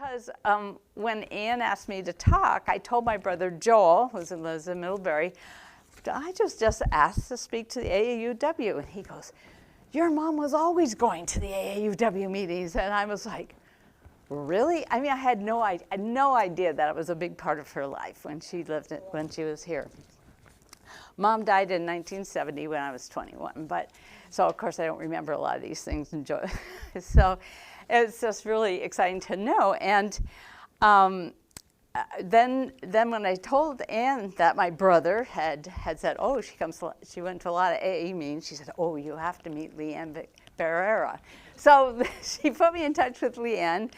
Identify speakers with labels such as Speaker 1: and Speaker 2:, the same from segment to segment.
Speaker 1: because when Ann asked me to talk, I told my brother Joel, who lives in Middlebury, I just asked to speak to the AAUW. And he goes, your mom was always going to the AAUW meetings. And I was like, really? I mean, I had no idea that it was a big part of her life when she was here. Mom died in 1970 when I was 21, so of course I don't remember a lot of these things. So it's just really exciting to know. And then when I told Ann that my brother had said, oh, she went to a lot of AA meetings, she said, oh, you have to meet Leanne Barrera. So she put me in touch with Leanne.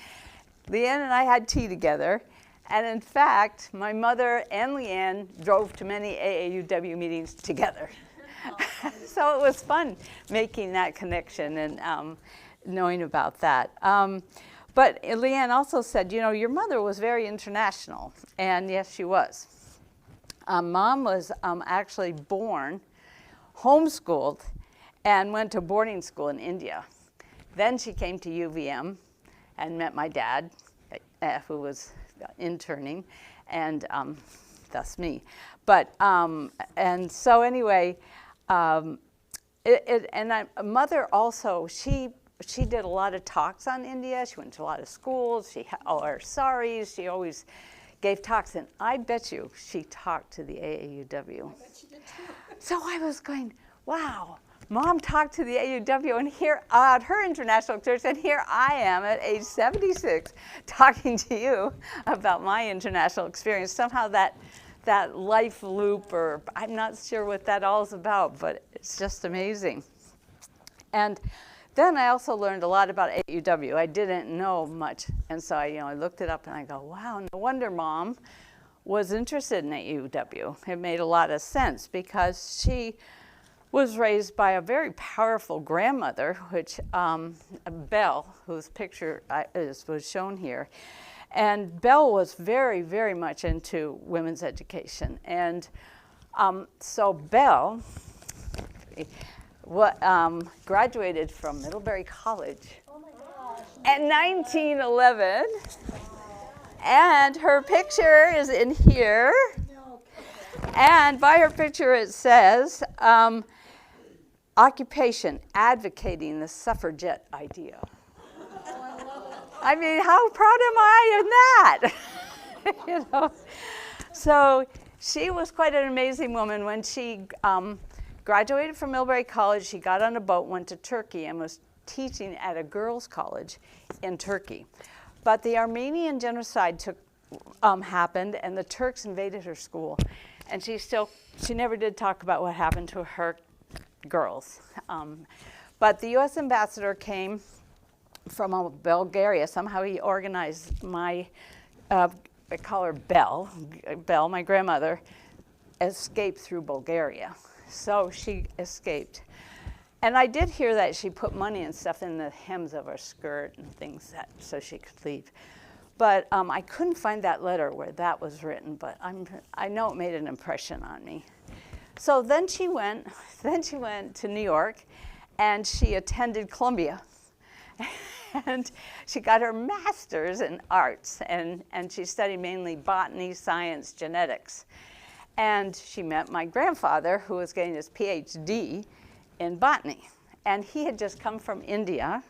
Speaker 1: Leanne and I had tea together. And in fact, my mother and Leanne drove to many AAUW meetings together. So it was fun making that connection and knowing about that. But Leanne also said, you know, your mother was very international. And yes, she was. Mom was actually born, homeschooled, and went to boarding school in India. Then she came to UVM and met my dad, who was interning, and thus me. But and so anyway, mother also, she did a lot of talks on India. She went to a lot of schools. She always gave talks, and I bet you she talked to the AAUW.
Speaker 2: I bet she did too.
Speaker 1: So I was going, wow. Mom talked to the AAUW and here at her international experience, and here I am at age 76 talking to you about my international experience. Somehow that life loop, or I'm not sure what that all is about, but it's just amazing. And then I also learned a lot about AAUW. I didn't know much, and so I looked it up and I go, wow, no wonder Mom was interested in AAUW. It made a lot of sense because she was raised by a very powerful grandmother, which Belle, whose picture was shown here. And Belle was very, very much into women's education. And so Belle graduated from Middlebury College in 1911. And her picture is in here. And by her picture it says, occupation, advocating the suffragette idea. I mean, how proud am I of that? So she was quite an amazing woman. When she graduated from Middlebury College, she got on a boat, went to Turkey, and was teaching at a girls' college in Turkey. But the Armenian genocide happened, and the Turks invaded her school. And she never did talk about what happened to her girls. But the U.S. ambassador came from Bulgaria. Somehow he organized I call her Belle, my grandmother, escaped through Bulgaria. So she escaped. And I did hear that she put money and stuff in the hems of her skirt and things so she could leave. But I couldn't find that letter where that was written, but I know it made an impression on me. So then she went to New York, and she attended Columbia. And she got her master's in arts, and she studied mainly botany, science, genetics. And she met my grandfather, who was getting his PhD in botany. And he had just come from India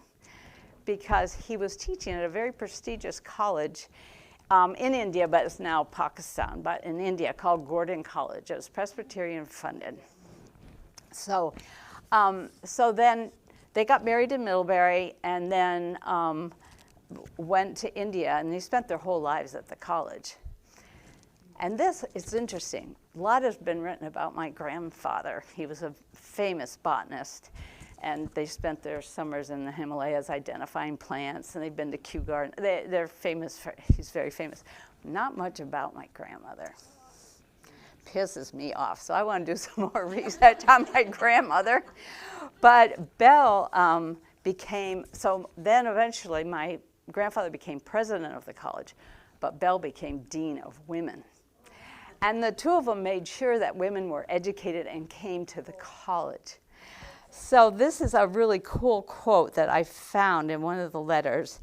Speaker 1: because he was teaching at a very prestigious college in India, but it's now Pakistan, but in India, called Gordon College. It was Presbyterian funded. So then they got married in Middlebury, and then went to India, and they spent their whole lives at the college. And this is interesting. A lot has been written about my grandfather. He was a famous botanist, and they spent their summers in the Himalayas identifying plants, and they've been to Kew Garden. They're famous, he's very famous. Not much about my grandmother. Pisses me off, so I want to do some more research on my grandmother. But Belle then eventually my grandfather became president of the college, but Belle became dean of women. And the two of them made sure that women were educated and came to the college. So this is a really cool quote that I found in one of the letters.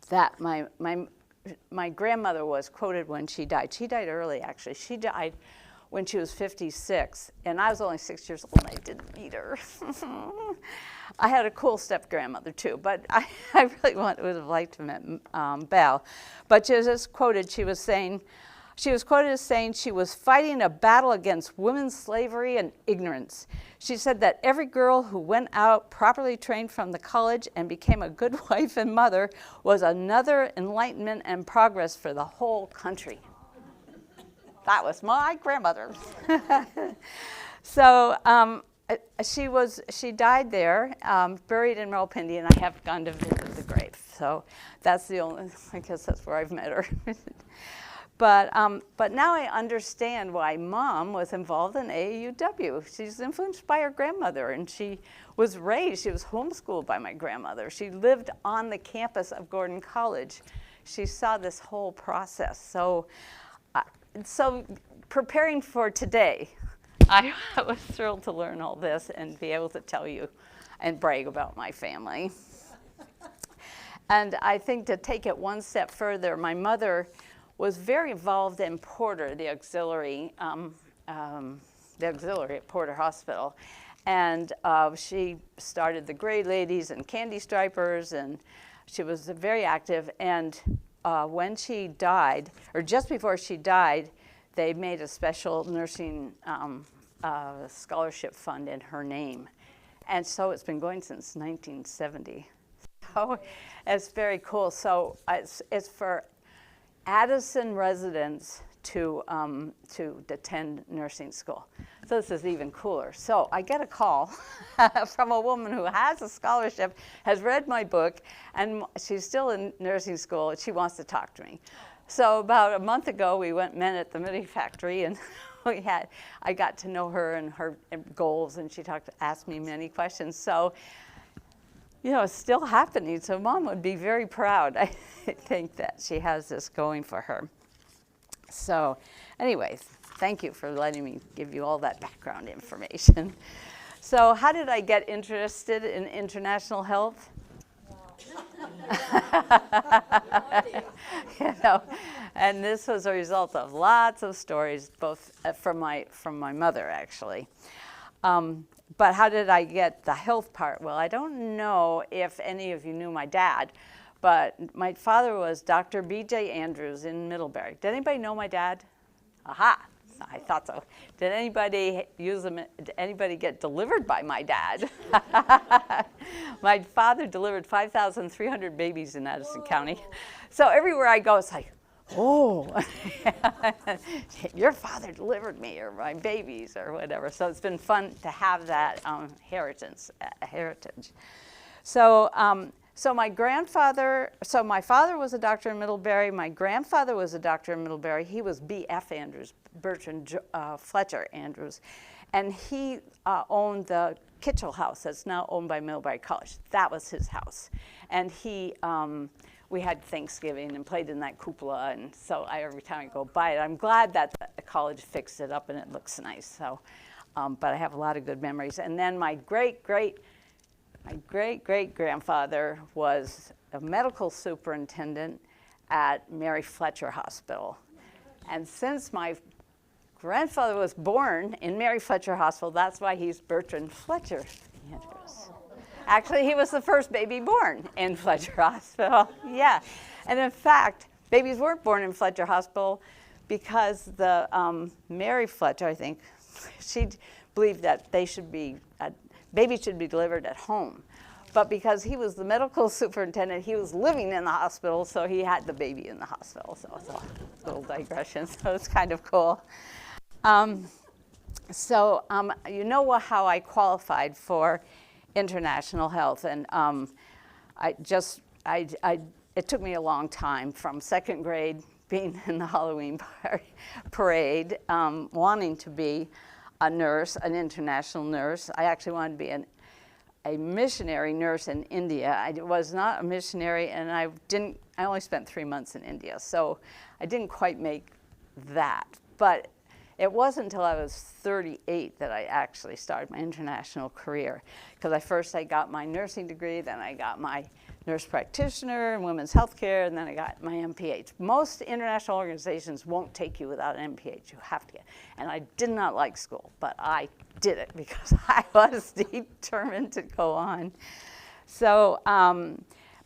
Speaker 1: that my grandmother was quoted when she died. She died early, actually. She died when she was 56, and I was only 6 years old, and I didn't meet her. I had a cool step-grandmother, too, but I really would have liked to have met Belle. But she was just quoted, she was quoted as saying she was fighting a battle against women's slavery and ignorance. She said that every girl who went out properly trained from the college and became a good wife and mother was another enlightenment and progress for the whole country. That was my grandmother. So she died there, buried in Rawalpindi, and I have gone to visit the grave. So that's the only, I guess that's where I've met her. But now I understand why Mom was involved in AAUW. She's influenced by her grandmother, and she was homeschooled by my grandmother. She lived on the campus of Gordon College. She saw this whole process. So preparing for today, I was thrilled to learn all this and be able to tell you and brag about my family. And I think to take it one step further, my mother was very involved in Porter, the auxiliary at Porter Hospital. And she started the Gray Ladies and Candy Stripers, and she was very active. And when she died, or just before she died, they made a special nursing scholarship fund in her name. And so it's been going since 1970. So it's very cool. So it's for Addison residents to attend nursing school. So this is even cooler. So I get a call from a woman who has a scholarship, has read my book, and she's still in nursing school, and she wants to talk to me. So about a month ago, we met at the Mini Factory, and I got to know her and her goals, and she asked me many questions. So, it's still happening. So Mom would be very proud, I think, that she has this going for her. So anyways, thank you for letting me give you all that background information. So how did I get interested in international health? And this was a result of lots of stories, both from my mother, actually. But how did I get the health part? Well, I don't know if any of you knew my dad, but my father was Dr. B.J. Andrews in Middlebury. Did anybody know my dad? Aha, I thought so. Did anybody get delivered by my dad? My father delivered 5,300 babies in Addison County. So everywhere I go, it's like, oh, your father delivered me, or my babies, or whatever. So it's been fun to have that heritage. So my father was a doctor in Middlebury. My grandfather was a doctor in Middlebury. He was B.F. Andrews, Bertrand Fletcher Andrews, and he owned the Kitchell House that's now owned by Middlebury College. That was his house, and we had Thanksgiving and played in that cupola, and so every time I go by it, I'm glad that the college fixed it up and it looks nice. So, but I have a lot of good memories. And then my great-great-grandfather was a medical superintendent at Mary Fletcher Hospital. And since my grandfather was born in Mary Fletcher Hospital, that's why he's Bertrand Fletcher Andrews. Actually, he was the first baby born in Fletcher Hospital. Yeah. And in fact, babies weren't born in Fletcher Hospital because the Mary Fletcher, I think, she believed that babies should be delivered at home. But because he was the medical superintendent, he was living in the hospital, so he had the baby in the hospital. So it's a little digression, so it's kind of cool. You know how I qualified for international health, and it took me a long time, from second grade, being in the Halloween parade, wanting to be a nurse, an international nurse. I actually wanted to be a missionary nurse in India. I was not a missionary, and I only spent 3 months in India, so I didn't quite make that. But it wasn't until I was 38 that I actually started my international career, because I got my nursing degree, then I got my nurse practitioner and women's health care, and then I got my MPH. Most international organizations won't take you without an MPH. You have to get. And I did not like school, but I did it because I was determined to go on. So,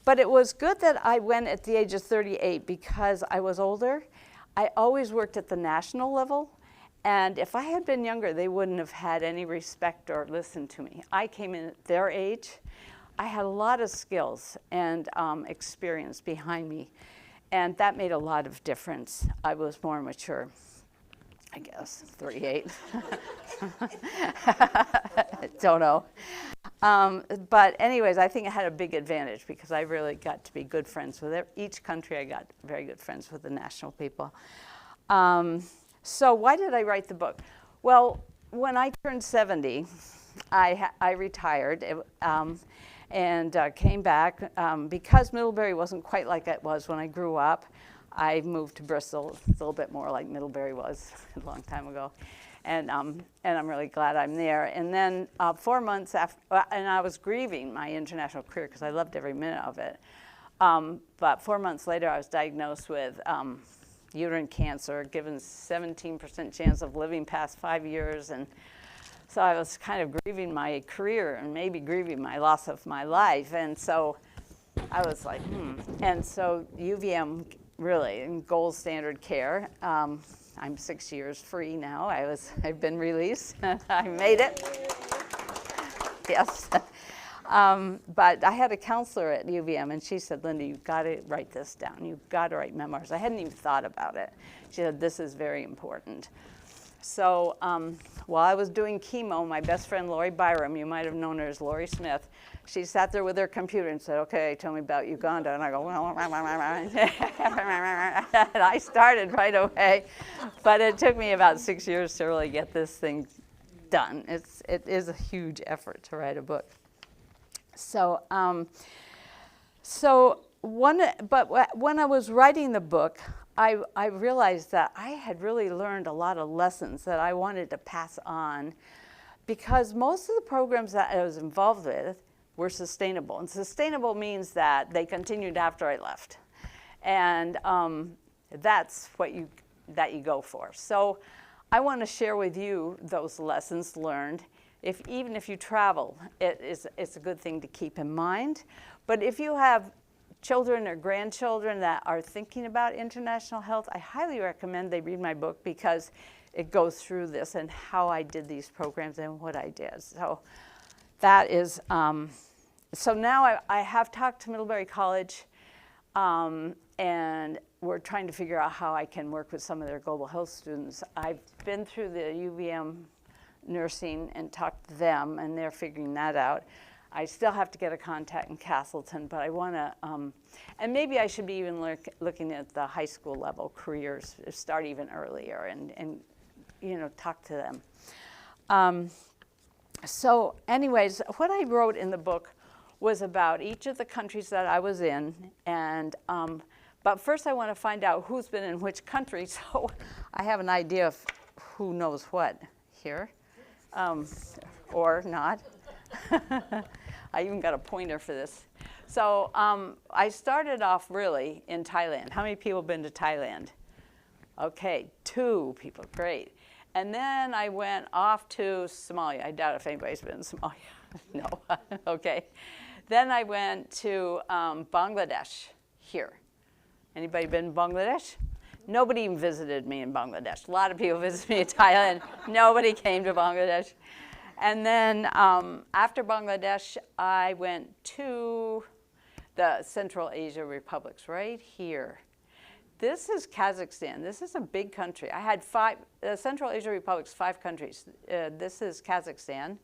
Speaker 1: but it was good that I went at the age of 38 because I was older. I always worked at the national level. And if I had been younger, they wouldn't have had any respect or listened to me. I came in at their age. I had a lot of skills and experience behind me, and that made a lot of difference. I was more mature, I guess, 38. Don't know. But anyways, I think I had a big advantage because I really got to be good friends with each country. I got very good friends with the national people. So why did I write the book? Well, when I turned 70, I retired. And came back. Because Middlebury wasn't quite like it was when I grew up, I moved to Bristol. It's a little bit more like Middlebury was a long time ago. And I'm really glad I'm there. And then 4 months after, and I was grieving my international career because I loved every minute of it. But 4 months later, I was diagnosed with uterine cancer, given 17% chance of living past 5 years. And so I was kind of grieving my career and maybe grieving my loss of my life. And so I was like, And so UVM, really, in gold standard care. I'm 6 years free now. I've been released. I made it. Yes. But I had a counselor at UVM, and she said, Linda, you've got to write this down. You've got to write memoirs. I hadn't even thought about it. She said, this is very important. So while I was doing chemo, my best friend Lori Byram, you might have known her as Lori Smith, she sat there with her computer and said, okay, tell me about Uganda. And I go, and I started right away. But it took me about 6 years to really get this thing done. It is a huge effort to write a book. So, when I was writing the book, I realized that I had really learned a lot of lessons that I wanted to pass on, because most of the programs that I was involved with were sustainable. And sustainable means that they continued after I left. And that's what you go for. So I want to share with you those lessons learned. Even if you travel, it's a good thing to keep in mind. But if you have children or grandchildren that are thinking about international health, I highly recommend they read my book because it goes through this and how I did these programs and what I did. So that is, so now I have talked to Middlebury College, and we're trying to figure out how I can work with some of their global health students. I've been through the UVM nursing and talked to them, and they're figuring that out. I still have to get a contact in Castleton, but I want to, and maybe I should be even looking at the high school level careers, start even earlier, and talk to them. So anyways, what I wrote in the book was about each of the countries that I was in, and but first I want to find out who's been in which country, so I have an idea of who knows what here, or not. I even got a pointer for this. So I started off really in Thailand. How many people have been to Thailand? Okay, 2 people, great. And then I went off to Somalia. I doubt if anybody's been to Somalia. No, okay. Then I went to Bangladesh here. Anybody been to Bangladesh? Nobody even visited me in Bangladesh. A lot of people visited me in Thailand. Nobody came to Bangladesh. And then after Bangladesh, I went to the Central Asia republics right here. This is Kazakhstan. This is a big country. I had 5, Central Asia republics, 5 countries. This is Kazakhstan.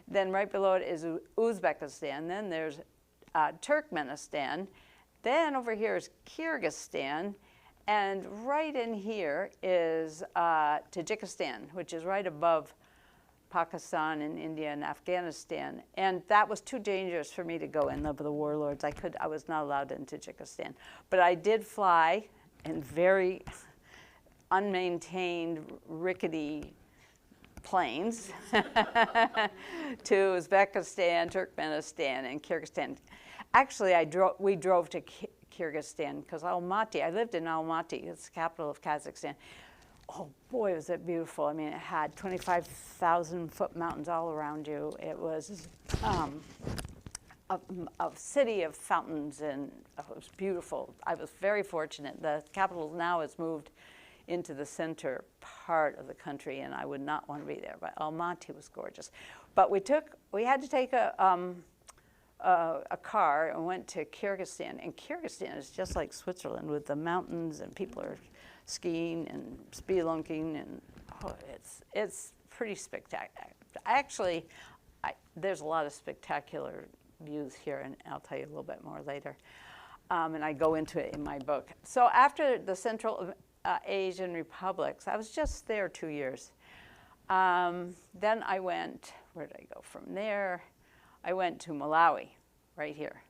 Speaker 1: Then right below it is Uzbekistan. Then there's Turkmenistan. Then over here is Kyrgyzstan. And right in here is Tajikistan, which is right above Pakistan and India and Afghanistan. And that was too dangerous for me to go in, the warlords. I was not allowed in Tajikistan. But I did fly in very unmaintained, rickety planes to Uzbekistan, Turkmenistan, and Kyrgyzstan. actually, we drove to Kyrgyzstan because Almaty, I lived in Almaty, it's the capital of Kazakhstan. Oh boy, was it beautiful. I mean, it had 25,000-foot mountains all around you. It was a city of fountains, and it was beautiful. I was very fortunate. The capital now has moved into the center part of the country, and I would not want to be there, but Almaty was gorgeous. But we had to take a car and went to Kyrgyzstan, and Kyrgyzstan is just like Switzerland with the mountains, and people are skiing and spelunking, and it's pretty spectacular. Actually, there's a lot of spectacular views here, and I'll tell you a little bit more later. And I go into it in my book. So after the Central Asian republics, I was just there 2 years. Then I went, where did I go from there? I went to Malawi, right here.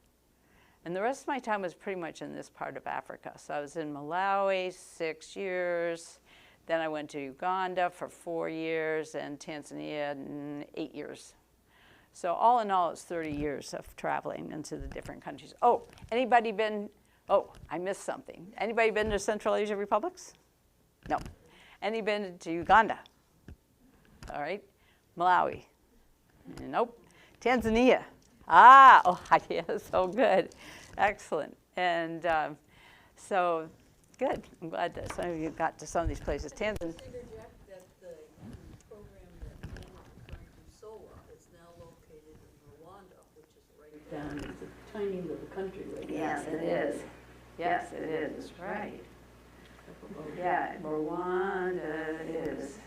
Speaker 1: And the rest of my time was pretty much in this part of Africa. So I was in Malawi 6 years. Then I went to Uganda for 4 years, and Tanzania 8 years. So all in all, it's 30 years of traveling into the different countries. Oh, anybody been, I missed something. Anybody been to Central Asia republics? No. Any been to Uganda? All right. Malawi? Nope. Tanzania? Yeah, so good. Excellent. And so, good. I'm glad that some of you got to some of these places. Tanzania.
Speaker 2: Down. It's a tiny little country right now.
Speaker 1: Yes, it is. Yes, it is. Right. Yeah, Rwanda it is.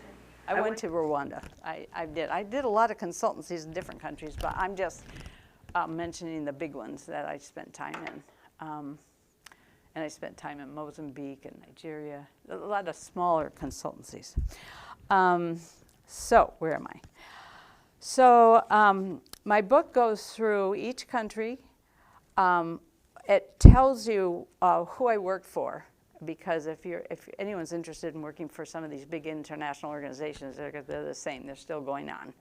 Speaker 1: I went to Rwanda. I did a lot of consultancies in different countries, but I'm just mentioning the big ones that I spent time in. And I spent time in Mozambique and Nigeria, a lot of smaller consultancies. So where am I? So my book goes through each country. It tells you who I worked for, because if anyone's interested in working for some of these big international organizations, they're the same. They're still going on.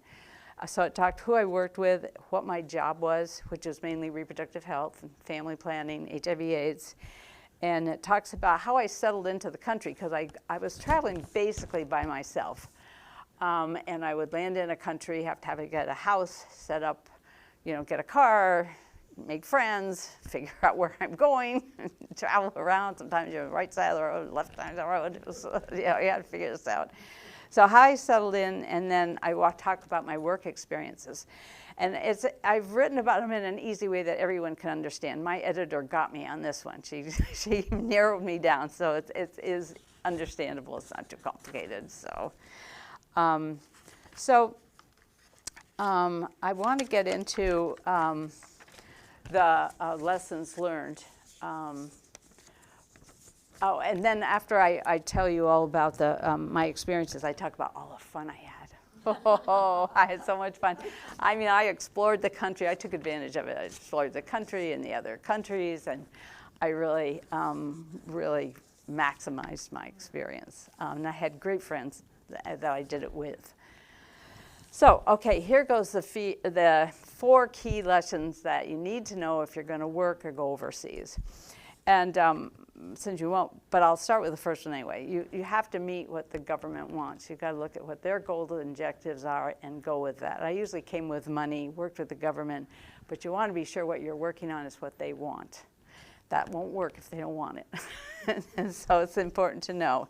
Speaker 1: So it talked who I worked with, what my job was, which was mainly reproductive health, family planning, HIV/AIDS. And it talks about how I settled into the country, because I was traveling basically by myself. And I would land in a country, have to get a house, set up, get a car, make friends, figure out where I'm going, travel around. Sometimes you're on the right side of the road, left side of the road. You had to figure this out. So how I settled in, and then I talk about my work experiences. And I've written about them in an easy way that everyone can understand. My editor got me on this one. She narrowed me down, so it is understandable. It's not too complicated. So. I want to get into the lessons learned. And then after I tell you all about my experiences, I talk about all the fun I had. I had so much fun. I mean, I explored the country. I took advantage of it. I explored the country and the other countries, and I really, really maximized my experience. And I had great friends that I did it with. So, okay, here goes the 4 key lessons that you need to know if you're going to work or go overseas. And since you won't, but I'll start with the first one anyway. You have to meet what the government wants. You've got to look at what their goals and objectives are and go with that. I usually came with money, worked with the government, but you want to be sure what you're working on is what they want. That won't work if they don't want it. And so it's important to know.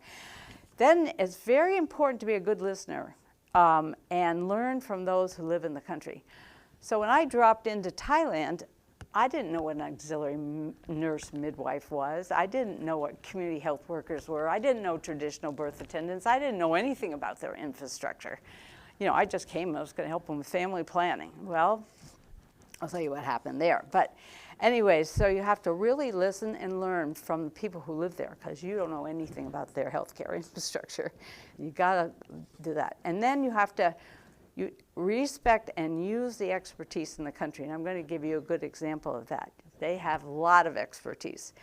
Speaker 1: Then it's very important to be a good listener and learn from those who live in the country. So when I dropped into Thailand, I didn't know what an auxiliary nurse midwife was. I didn't know what community health workers were. I didn't know traditional birth attendants. I didn't know anything about their infrastructure. I just came and I was going to help them with family planning. Well, I'll tell you what happened there. But anyways, so you have to really listen and learn from the people who live there, because you don't know anything about their healthcare infrastructure. You gotta do that. And then you have to respect and use the expertise in the country. And I'm going to give you a good example of that. They have a lot of expertise.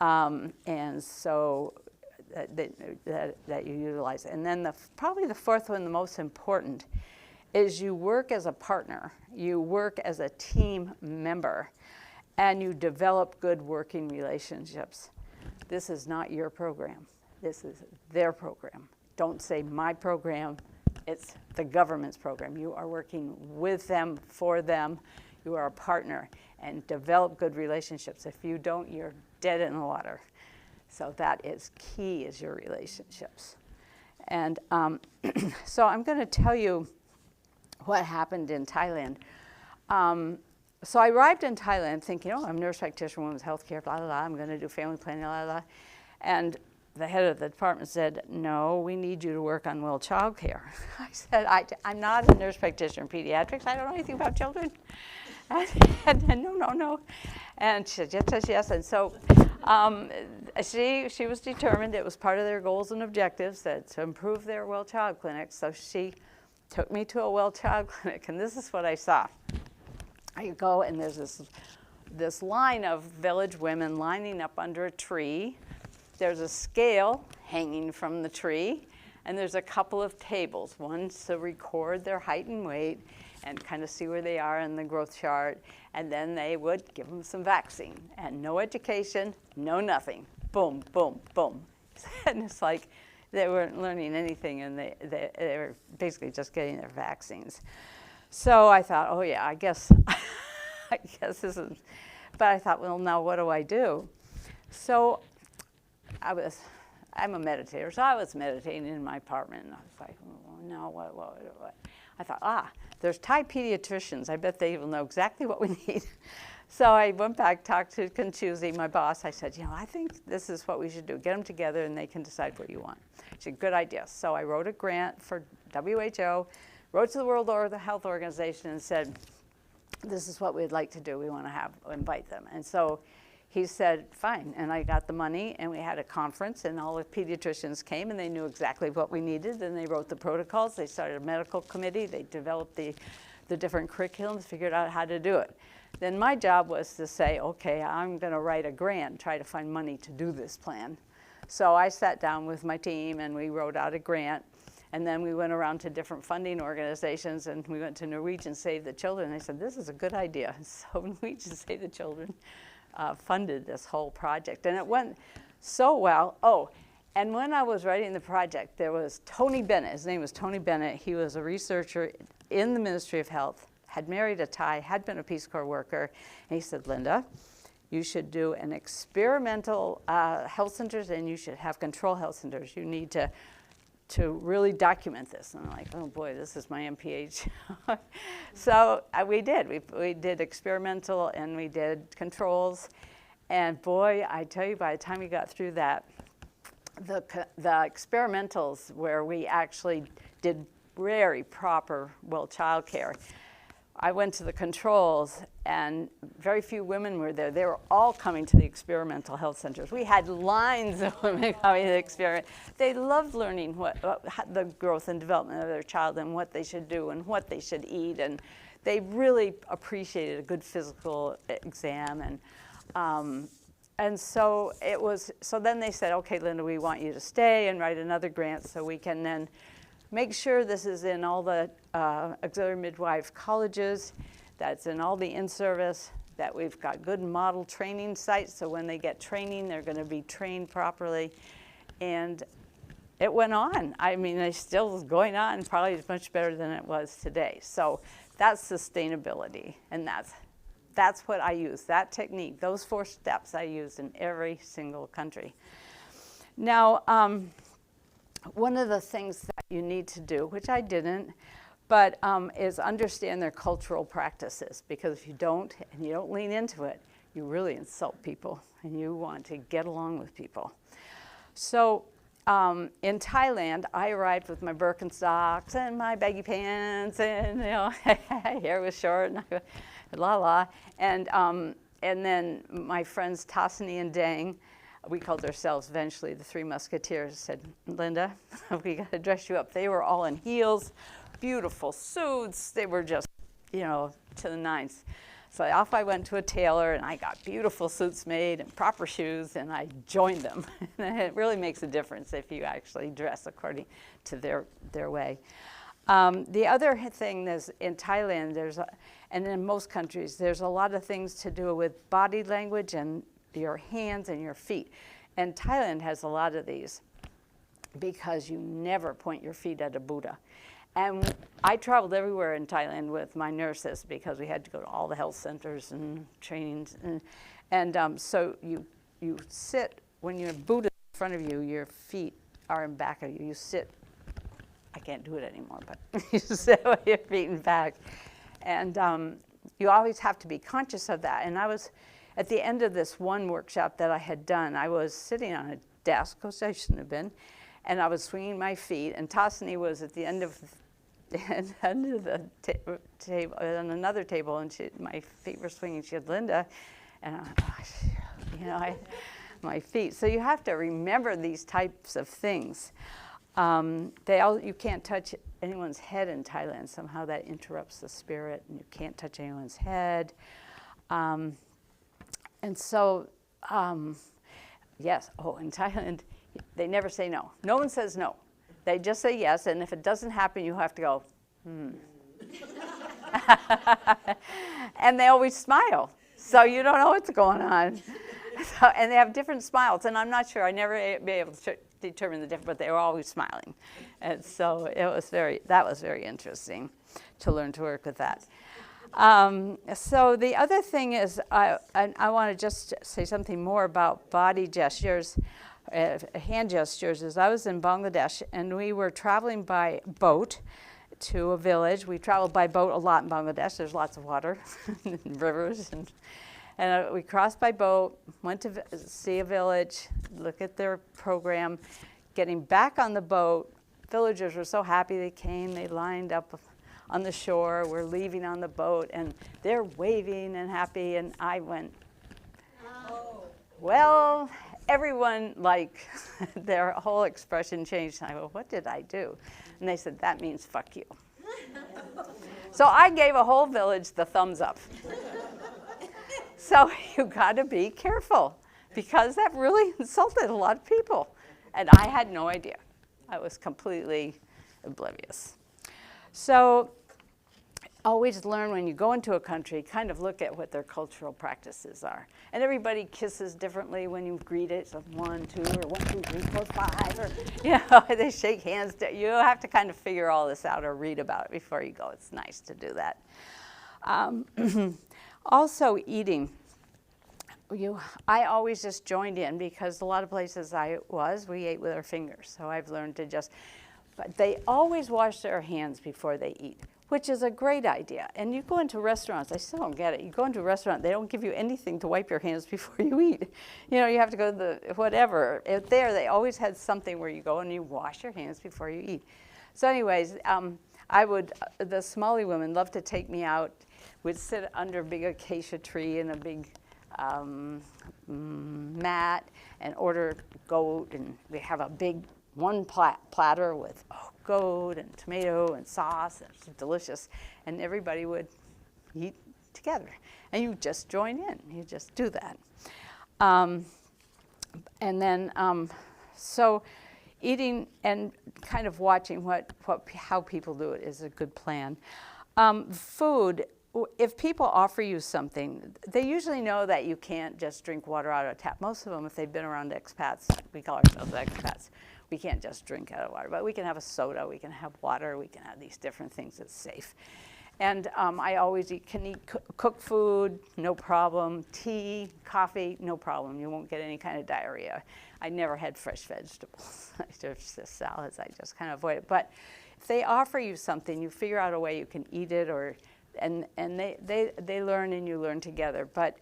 Speaker 1: And so that you utilize. And then probably the fourth one, the most important, is you work as a partner. You work as a team member. and you develop good working relationships. This is not your program. This is their program. Don't say my program. It's the government's program. You are working with them, for them. You are a partner, and develop good relationships. If you don't, you're dead in the water. So that is key, is your relationships. And so I'm going to tell you what happened in Thailand. So I arrived in Thailand thinking, oh, I'm a nurse practitioner, women's health care, blah, blah, blah. I'm going to do family planning, blah, blah, blah. And the head of the department said, no, we need you to work on well child care. I said, I'm not a nurse practitioner in pediatrics. I don't know anything about children. And no. And she said, yes. And so she was determined it was part of their goals and objectives that to improve their well child clinics. So she took me to a well child clinic, and this is what I saw. I go, and there's this line of village women lining up under a tree. There's a scale hanging from the tree, and there's a couple of tables. One to record their height and weight and kind of see where they are in the growth chart, and then they would give them some vaccine. And no education, no nothing. Boom, boom, boom. And it's like they weren't learning anything, and they were basically just getting their vaccines. So I thought, oh yeah, I guess this is, but I thought, well, now what do I do? So I'm a meditator, so I was meditating in my apartment, and I was like, oh, no, what? I thought, there's Thai pediatricians. I bet they will know exactly what we need. So I went back, talked to Kanchuzi, my boss. I said, I think this is what we should do. Get them together, and they can decide what you want. She said, good idea. So I wrote a grant for WHO, wrote to the World Health Organization, and said, this is what we'd like to do. We want to invite them. And so he said, fine. And I got the money, and we had a conference, and all the pediatricians came, and they knew exactly what we needed, and they wrote the protocols. They started a medical committee. They developed the different curriculums, figured out how to do it. Then my job was to say, okay, I'm going to write a grant, try to find money to do this plan. So I sat down with my team, and we wrote out a grant. And then we went around to different funding organizations, and we went to Norwegian Save the Children. They said, this is a good idea. So Norwegian Save the Children funded this whole project. And it went so well. Oh, and when I was writing the project, there was Tony Bennett. His name was Tony Bennett. He was a researcher in the Ministry of Health, had married a Thai, had been a Peace Corps worker. And he said, Linda, you should do an experimental health centers, and you should have control health centers. You need to really document this. And I'm like, oh boy, this is my MPH. So we did. We did experimental, and we did controls. And boy, I tell you, by the time we got through that, the experimentals where we actually did very proper well child care, I went to the controls, and very few women were there. They were all coming to the experimental health centers. We had lines of women coming to the experiment. They loved learning the growth and development of their child, and what they should do and what they should eat. And they really appreciated a good physical exam. And so it was. So then they said, okay, Linda, we want you to stay and write another grant so we can then make sure this is in all the auxiliary midwife colleges, that's in all the in-service, that we've got good model training sites, so when they get training, they're going to be trained properly. And it went on. I mean, it still is going on, probably much better than it was today. So that's sustainability, and that's what I use, that technique. Those 4 steps I use in every single country. Now, one of the things that you need to do, which I didn't, but is understand their cultural practices, because if you don't, and you don't lean into it, you really insult people, and you want to get along with people. So in Thailand, I arrived with my Birkenstocks and my baggy pants, and hair was short, and and then my friends Tasani and Dang, we called ourselves eventually the 3 Musketeers, said, Linda, we got to dress you up. They were all in heels, beautiful suits. They were just, to the nines. So off I went to a tailor, and I got beautiful suits made and proper shoes, and I joined them. It really makes a difference if you actually dress according to their way. The other thing is in Thailand, and in most countries, there's a lot of things to do with body language and your hands and your feet. And Thailand has a lot of these because you never point your feet at a Buddha. And I traveled everywhere in Thailand with my nurses because we had to go to all the health centers and trainings. So you sit, when you're Buddha in front of you, your feet are in back of you. You sit, I can't do it anymore, but you sit with your feet in back. And you always have to be conscious of that. And I was, at the end of this one workshop that I had done, I was sitting on a desk, which I shouldn't have been, and I was swinging my feet, and Tasani was at the end of the table, on another table, and my feet were swinging. She said, "Linda," and my feet. So you have to remember these types of things. You can't touch anyone's head in Thailand. Somehow that interrupts the spirit, and you can't touch anyone's head. And so, yes, in Thailand, they never say no. No one says no. They just say yes, and if it doesn't happen, you have to go, And they always smile, so you don't know what's going on. And they have different smiles, and I'm not sure, I never be able to determine the difference, but they were always smiling. And so that was very interesting to learn to work with that. So the other thing is, I want to just say something more about body gestures, hand gestures. Is I was in Bangladesh, and we were traveling by boat to a village. We traveled by boat a lot in Bangladesh. There's lots of water and rivers. And we crossed by boat, went to see a village, look at their program. Getting back on the boat, villagers were so happy they came. They lined up on the shore. We're leaving on the boat, and they're waving and happy. And I went, well, everyone, their whole expression changed. And I go, what did I do? And they said, that means fuck you. So I gave a whole village the thumbs up. So you got to be careful, because that really insulted a lot of people. And I had no idea. I was completely oblivious. So always learn when you go into a country, kind of look at what their cultural practices are. And everybody kisses differently when you greet it. So 1, 2, or 1, 2, 3, 4, 5, or they shake hands. You have to kind of figure all this out or read about it before you go. It's nice to do that. Also eating. I always just joined in, because a lot of places we ate with our fingers. So I've learned to but they always wash their hands before they eat, which is a great idea. And you go into restaurants, I still don't get it. You go into a restaurant, they don't give you anything to wipe your hands before you eat. You have to go to the whatever. There, they always had something where you go and you wash your hands before you eat. So anyways, the Somali women loved to take me out. We'd sit under a big acacia tree in a big mat and order goat, and we have a big one platter with goat and tomato and sauce. It's delicious, and everybody would eat together, and you just join in. You just do that, and then so eating and kind of watching how people do it is a good plan. Food. If people offer you something, they usually know that you can't just drink water out of a tap. Most of them, if they've been around expats, we call ourselves expats, we can't just drink out of water. But we can have a soda, we can have water, we can have these different things that's safe. And I always can eat cooked food, no problem. Tea, coffee, no problem. You won't get any kind of diarrhea. I never had fresh vegetables. Just the salads, I just kind of avoid it. But if they offer you something, you figure out a way you can eat it, and they learn and you learn together. But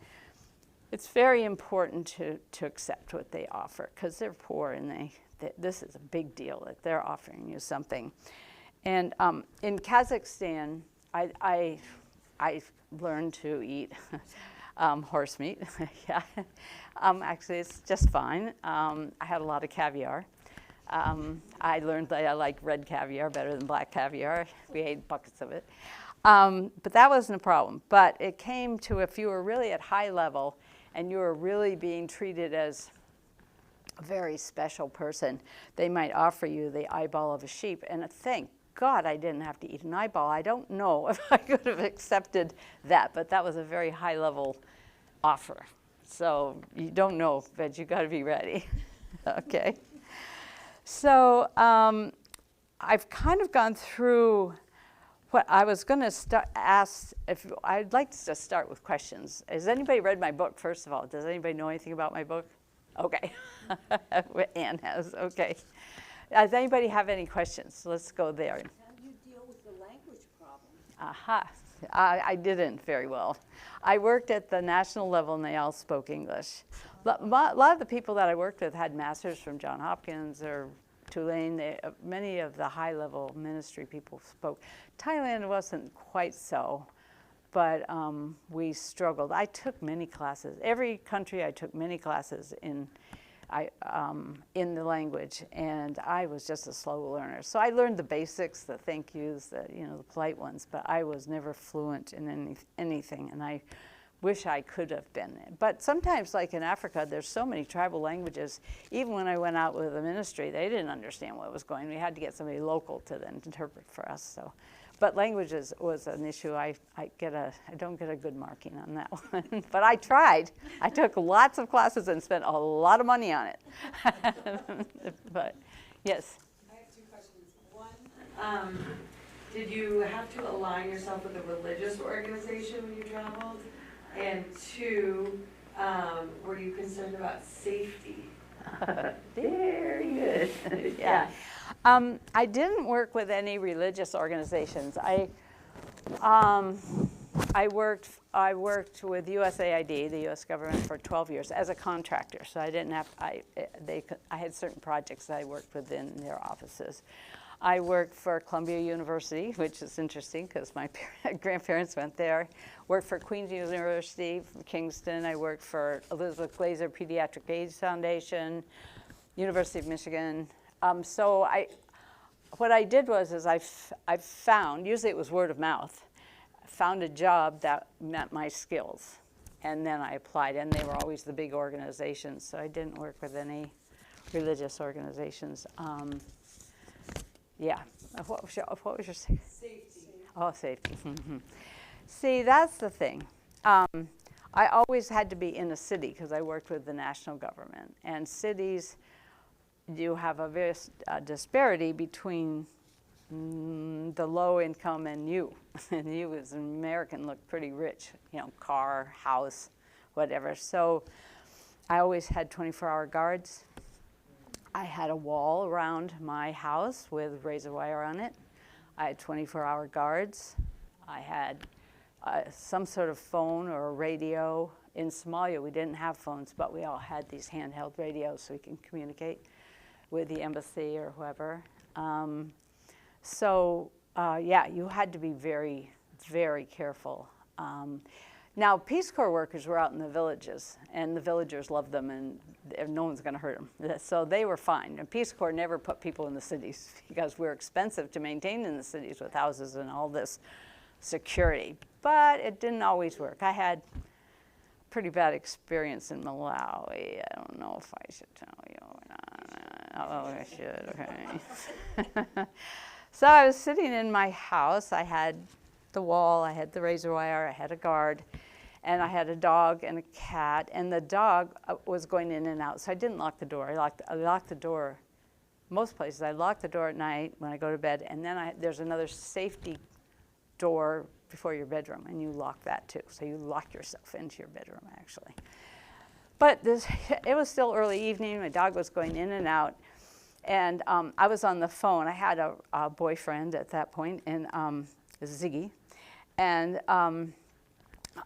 Speaker 1: it's very important to accept what they offer, because they're poor, and this is a big deal that they're offering you something. And in Kazakhstan, I learned to eat horse meat. Yeah, actually it's just fine. I had a lot of caviar. I learned that I like red caviar better than black caviar. We ate buckets of it. But that wasn't a problem. But it came to, if you were really at high level and you were really being treated as a very special person, they might offer you the eyeball of a sheep. And thank God I didn't have to eat an eyeball. I don't know if I could have accepted that, but that was a very high-level offer. So you don't know, but you got to be ready. Okay. So I've kind of gone through what I was going to ask. If I'd like to just start with questions. Has anybody read my book, first of all? Does anybody know anything about my book? Okay. Anne has. Okay. Does anybody have any questions? Let's go there.
Speaker 2: How do you deal with the language problem?
Speaker 1: Aha. I didn't very well. I worked at the national level and they all spoke English. A lot of the people that I worked with had masters from Johns Hopkins or Tulane. Many of the high-level ministry people spoke. Thailand wasn't quite so, but we struggled. I took many classes. Every country I took many classes in the language, and I was just a slow learner. So I learned the basics, the thank yous, the polite ones, but I was never fluent in anything, and I wish I could have been. But sometimes, like in Africa, there's so many tribal languages. Even when I went out with the ministry, they didn't understand what was going on. We had to get somebody local to then interpret for us. So, but languages was an issue. I don't get a good marking on that one. But I tried. I took lots of classes and spent a lot of money on it. But yes.
Speaker 3: I have two questions. One, did you have to align yourself with a religious organization when you traveled? And two, were you concerned about safety?
Speaker 1: Very good. Yeah. I didn't work with any religious organizations. I worked with USAID, the U.S. government, for 12 years as a contractor. So I didn't have. I had certain projects that I worked within their offices. I worked for Columbia University, which is interesting because my grandparents went there. Worked for Queen's University, Kingston. I worked for Elizabeth Glaser Pediatric AIDS Foundation, University of Michigan. So what I did was I found, usually it was word of mouth, found a job that met my skills. And then I applied, and they were always the big organizations. So I didn't work with any religious organizations. Yeah. What was your safety? Oh, safety. See, that's the thing. I always had to be in a city because I worked with the national government. And cities, you have a very disparity between the low income and you. And you as an American look pretty rich, car, house, whatever. So I always had 24-hour guards. I had a wall around my house with razor wire on it. I had 24-hour guards. I had some sort of phone or a radio. In Somalia, we didn't have phones, but we all had these handheld radios so we can communicate with the embassy or whoever. Yeah, you had to be very, very careful. Now, Peace Corps workers were out in the villages, and the villagers loved them, and no one's going to hurt them. So they were fine. And Peace Corps never put people in the cities because we're expensive to maintain in the cities with houses and all this security. But it didn't always work. I had a pretty bad experience in Malawi. I don't know if I should tell you or not. Oh, I should, okay. So I was sitting in my house. I had the wall, I had the razor wire, I had a guard. And I had a dog and a cat, and the dog was going in and out, so I didn't lock the door. I locked the door. Most places, I lock the door at night when I go to bed, and then there's another safety door before your bedroom, and you lock that too. So you lock yourself into your bedroom, actually. But it was still early evening. My dog was going in and out, and I was on the phone. I had a boyfriend at that point, and Ziggy, and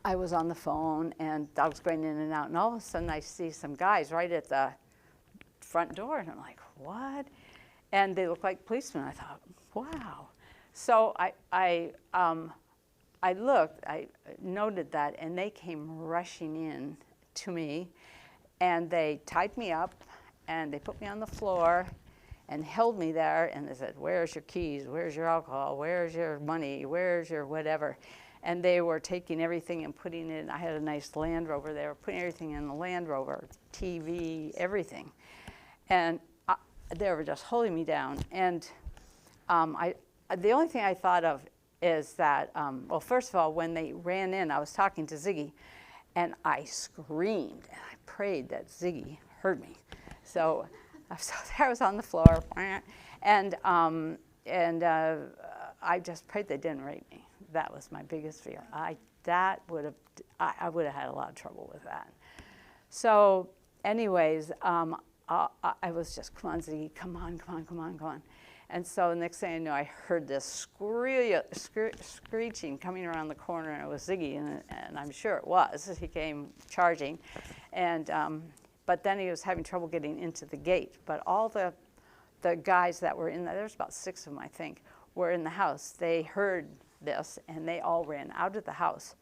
Speaker 1: I was on the phone, and dogs going in and out, and all of a sudden I see some guys right at the front door, and I'm like, what? And they look like policemen. I thought, wow. So I looked, I noted that, and they came rushing in to me, and they tied me up, and they put me on the floor, and held me there, and they said, where's your keys? Where's your alcohol? Where's your money? Where's your whatever? And they were taking everything and putting it in. I had a nice Land Rover. They were putting everything in the Land Rover, TV, everything. And they were just holding me down. And the only thing I thought of is that, well, first of all, when they ran in, I was talking to Ziggy, and I screamed, and I prayed that Ziggy heard me. So there I was on the floor, and I just prayed they didn't rape me. That was my biggest fear. I would have had a lot of trouble with that. So anyways, I was just, come on, Ziggy, come on. And so the next thing I know, I heard this screeching coming around the corner, and it was Ziggy, and I'm sure it was. He came charging, and but then he was having trouble getting into the gate. But all the guys that were in there, there's about 6 of them, I think, were in the house. They heard this, and they all ran out of the house,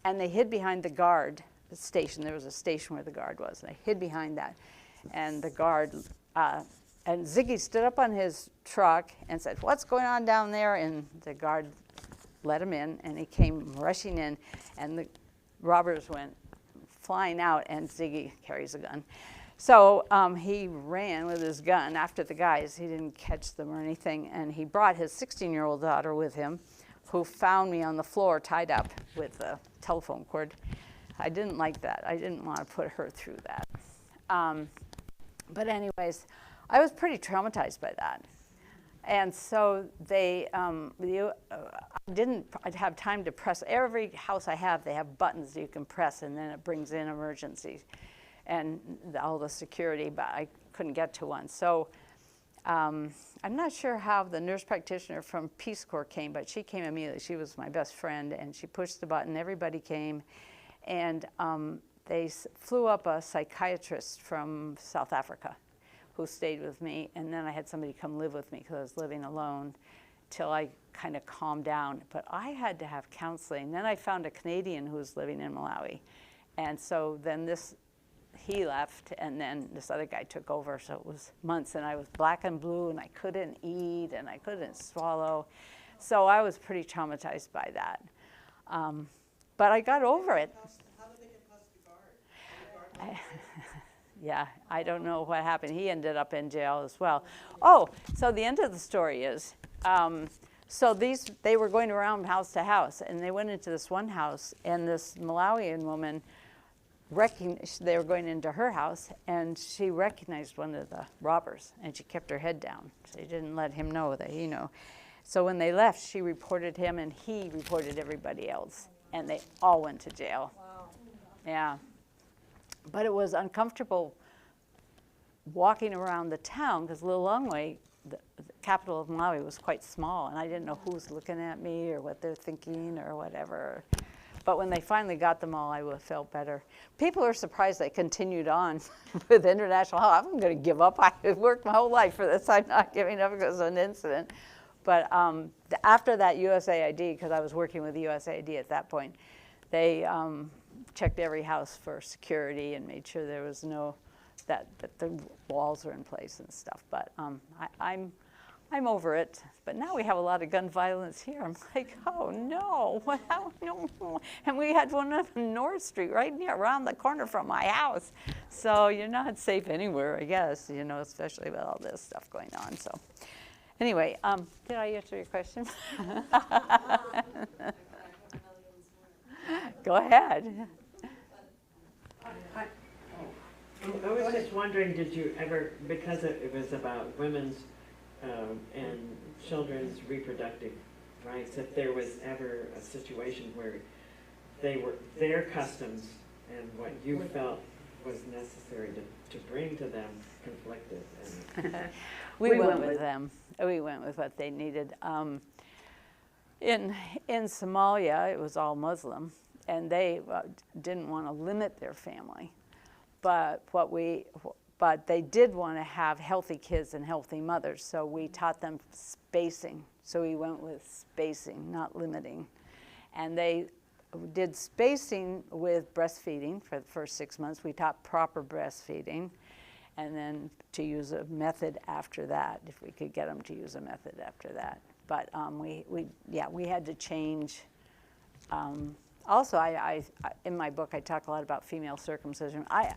Speaker 1: and they hid behind the guard station. There was a station where the guard was, and they hid behind that, and the guard. And Ziggy stood up on his truck and said, "What's going on down there?" And the guard let him in, and he came rushing in, and the robbers went flying out, and Ziggy carries a gun. So he ran with his gun after the guys. He didn't catch them or anything, and he brought his 16-year-old daughter with him, who found me on the floor tied up with a telephone cord. I didn't like that. I didn't want to put her through that. But anyways, I was pretty traumatized by that. And so I'd have time to press. Every house I have, they have buttons you can press, and then it brings in emergencies and all the security, but I couldn't get to one. So I'm not sure how the nurse practitioner from Peace Corps came, but she came immediately. She was my best friend, and she pushed the button. Everybody came, and they flew up a psychiatrist from South Africa who stayed with me, and then I had somebody come live with me because I was living alone till I kind of calmed down. But I had to have counseling. Then I found a Canadian who was living in Malawi, and so then he left, and then this other guy took over, so it was months, and I was black and blue, and I couldn't eat, and I couldn't swallow. So I was pretty traumatized by that. But I got over it.
Speaker 4: How did they get past the guard?
Speaker 1: Yeah, I don't know what happened. He ended up in jail as well. Oh, so the end of the story is, they were going around house to house, and they went into this one house, and this Malawian woman, they were going into her house, and she recognized one of the robbers, and she kept her head down. She didn't let him know that he knew. So when they left, she reported him, and he reported everybody else, and they all went to jail.
Speaker 4: Wow.
Speaker 1: Yeah. But it was uncomfortable walking around the town because Lilongwe, the capital of Malawi, was quite small, and I didn't know who was looking at me or what they're thinking or whatever. But when they finally got them all, I felt better. People are surprised I continued on with international help. I'm going to give up. I worked my whole life for this. I'm not giving up because of an incident. But after that USAID, because I was working with the USAID at that point, they checked every house for security and made sure there was that the walls are in place and stuff. But I'm over it. But now we have a lot of gun violence here. I'm like, oh no, no. And we had one on North Street right around the corner from my house. So you're not safe anywhere, I guess, especially with all this stuff going on. So anyway, did I answer your question? Go ahead.
Speaker 5: I was just wondering, did you ever, because it was about women's and children's reproductive rights, if there was ever a situation where their customs and what you felt was necessary to bring to them conflicted?
Speaker 1: We went with them. We went with what they needed. In Somalia, it was all Muslim, and they didn't want to limit their family. But they did want to have healthy kids and healthy mothers, so we taught them spacing. So we went with spacing, not limiting. And they did spacing with breastfeeding for the first 6 months. We taught proper breastfeeding, and then to use a method after that, if we could get them to use a method after that. But we had to change. Also, I in my book, I talk a lot about female circumcision. I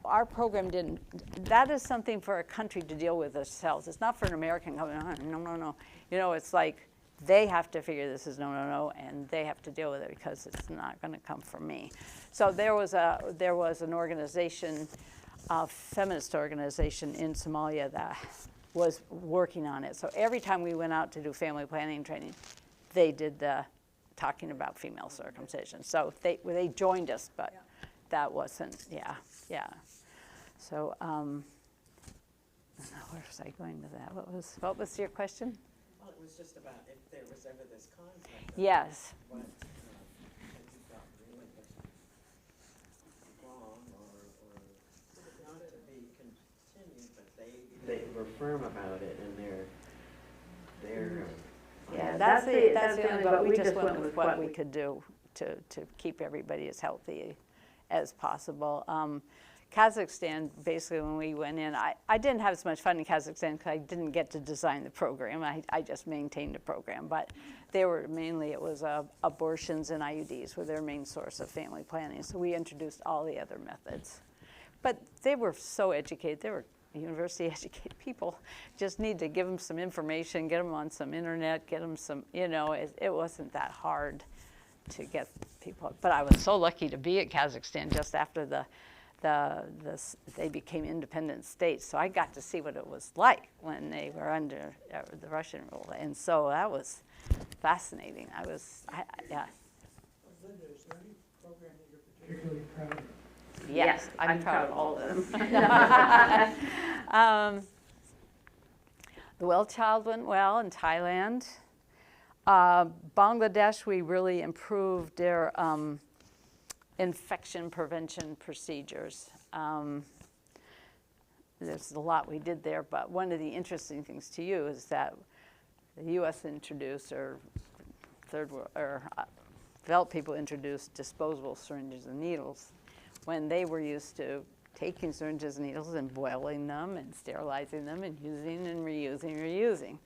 Speaker 1: our program didn't, that is something for a country to deal with themselves. It's not for an American coming on, no. You know, it's like they have to figure this is no, and they have to deal with it because it's not going to come from me. So there was an organization, a feminist organization in Somalia that was working on it. So every time we went out to do family planning training, they did the talking about female circumcision. So they joined us, but that wasn't, yeah. So, where was I going with that? What was your question?
Speaker 5: Well, it was just about if there was ever this concept.
Speaker 1: Yes.
Speaker 5: What you thought really was wrong or not to be continued, but they were firm about it, and they're
Speaker 1: Yeah, that's the only, but we just went with what we could do to keep everybody as healthy as possible. Kazakhstan, basically when we went in, I didn't have as much fun in Kazakhstan because I didn't get to design the program. I just maintained the program, but they were mainly, it was abortions and IUDs were their main source of family planning. So we introduced all the other methods. But they were so educated, they were university educated people. Just need to give them some information, get them on some internet, get them some, you know, it wasn't that hard to get people. But I was so lucky to be at Kazakhstan just after they became independent states. So I got to see what it was like when they were under the Russian rule. And so that was fascinating.
Speaker 4: Linda, is there any program that you're particularly proud of?
Speaker 1: Yes, I'm proud of all of them. The Well Child went well in Thailand. Bangladesh, we really improved their infection prevention procedures. There's a lot we did there, but one of the interesting things to you is that the U.S. introduced, or developed people introduced disposable syringes and needles when they were used to taking syringes and needles and boiling them and sterilizing them and using and reusing.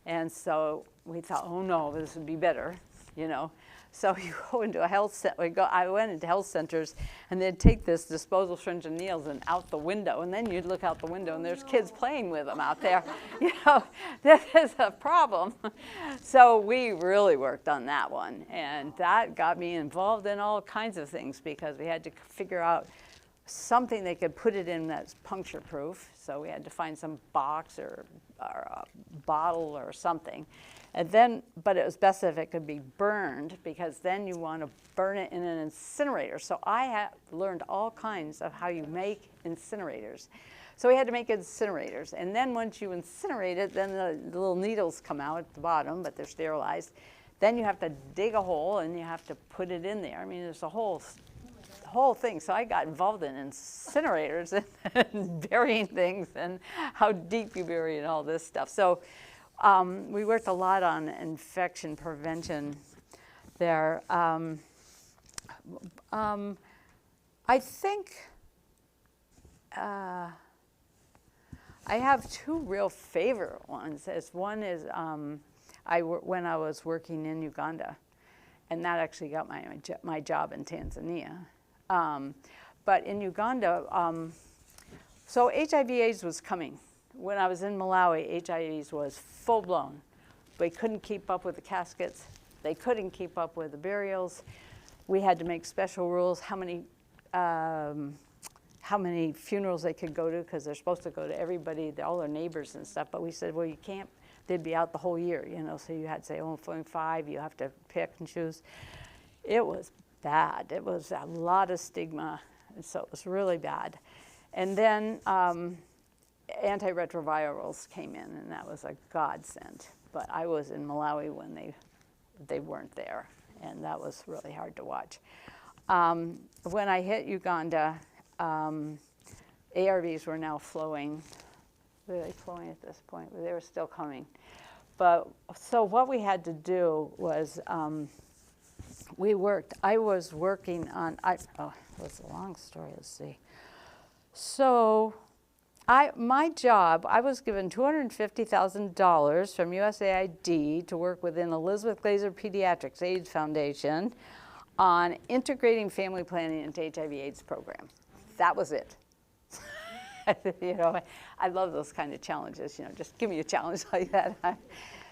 Speaker 1: And so we thought, oh no, this would be better, you know. So you go into a health center, I went into health centers and they'd take this disposable syringe and needles and out the window, and then you'd look out the window and there's kids playing with them out there. You know, this is a problem. So we really worked on that one, and that got me involved in all kinds of things because we had to figure out something they could put it in that's puncture proof. So we had to find some box or a bottle or something. And then, but it was best if it could be burned, because then you want to burn it in an incinerator. So I learned all kinds of how you make incinerators. So we had to make incinerators. And then once you incinerate it, then the little needles come out at the bottom, but they're sterilized. Then you have to dig a hole and you have to put it in there. I mean, there's a whole thing. So I got involved in incinerators and burying things and how deep you bury and all this stuff. So we worked a lot on infection prevention there. I think I have two real favorite ones. One is when I was working in Uganda, and that actually got my job in Tanzania. But in Uganda, so HIV/AIDS was coming. When I was in Malawi, HIV was full-blown. They couldn't keep up with the caskets. They couldn't keep up with the burials. We had to make special rules how many funerals they could go to, because they're supposed to go to everybody, all their neighbors and stuff. But we said, well, you can't. They'd be out the whole year, you know. So you had to say, oh, I'm 5. You have to pick and choose. It was bad. It was a lot of stigma, and so it was really bad. And then antiretrovirals came in, and that was a godsend. But I was in Malawi when they weren't there, and that was really hard to watch. When I hit Uganda, ARVs were now flowing. Were they flowing at this point? They were still coming. But so what we had to do was I was working on, it was a long story, let's see. So my job, I was given $250,000 from USAID to work within Elizabeth Glaser Pediatrics AIDS Foundation on integrating family planning into HIV/AIDS program. That was it. You know, I love those kind of challenges, you know, just give me a challenge like that.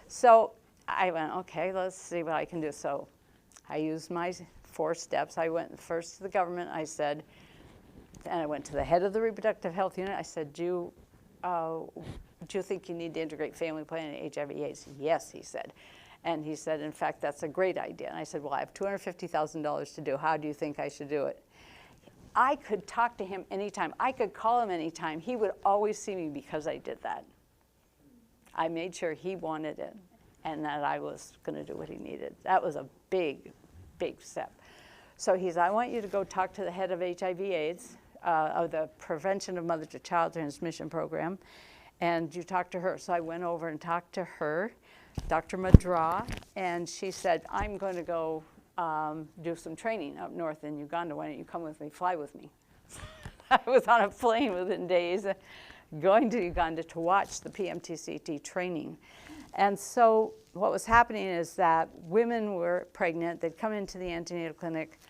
Speaker 1: So I went, okay, let's see what I can do. So I used my 4 steps. I went first to the government. I said, and I went to the head of the reproductive health unit. I said, do you think you need to integrate family planning and HIV/AIDS? Yes, he said. And he said, in fact, that's a great idea. And I said, well, I have $250,000 to do. How do you think I should do it? I could talk to him anytime. I could call him anytime. He would always see me because I did that. I made sure he wanted it and that I was going to do what he needed. That was a big, big step. So he said, I want you to go talk to the head of HIV/AIDS, of the Prevention of Mother-to-Child Transmission Program, and you talk to her. So I went over and talked to her, Dr. Madra, and she said, I'm going to go do some training up north in Uganda. Why don't you come with me, fly with me? I was on a plane within days going to Uganda to watch the PMTCT training. And so what was happening is that women were pregnant, they'd come into the antenatal clinic,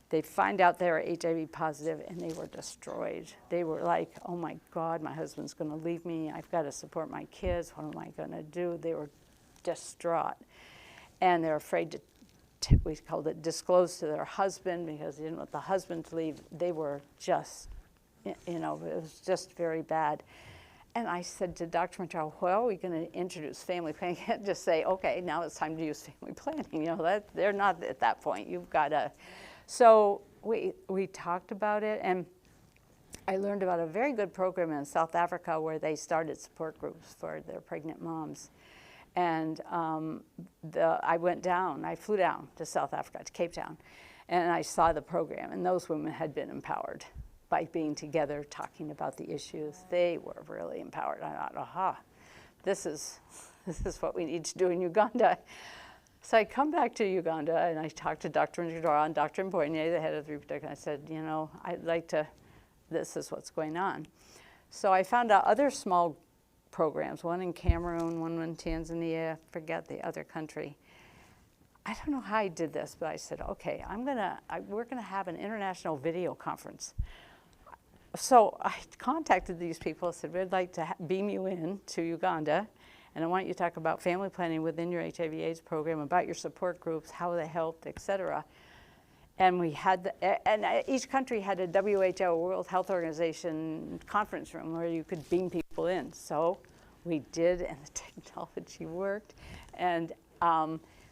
Speaker 1: they'd find out they were HIV positive, and they were destroyed. They were like, oh my God, my husband's gonna leave me, I've gotta support my kids, what am I gonna do? They were distraught. And they're afraid to, we called it disclose to their husband because they didn't want the husband to leave. They were just, you know, it was just very bad. And I said to Dr. Machado, well, we're going to introduce family planning. You can't just say, okay, now it's time to use family planning. You know, that they're not at that point. You've got to. So we talked about it, and I learned about a very good program in South Africa where they started support groups for their pregnant moms. And I flew down to South Africa, to Cape Town, and I saw the program, and those women had been empowered by being together, talking about the issues. They were really empowered. I thought, aha, this is what we need to do in Uganda. So I come back to Uganda, and I talked to Dr. Njadora and Dr. Mbonye, the head of the reproductive, and I said, you know, I'd like to, this is what's going on. So I found out other small programs, one in Cameroon, one in Tanzania, forget the other country. I don't know how I did this, but I said, okay, we're gonna have an international video conference. So I contacted these people, said, we'd like to beam you in to Uganda, and I want you to talk about family planning within your HIV/AIDS program, about your support groups, how they helped, et cetera. And we had, each country had a WHO, World Health Organization conference room where you could beam people in. So we did, and the technology worked. And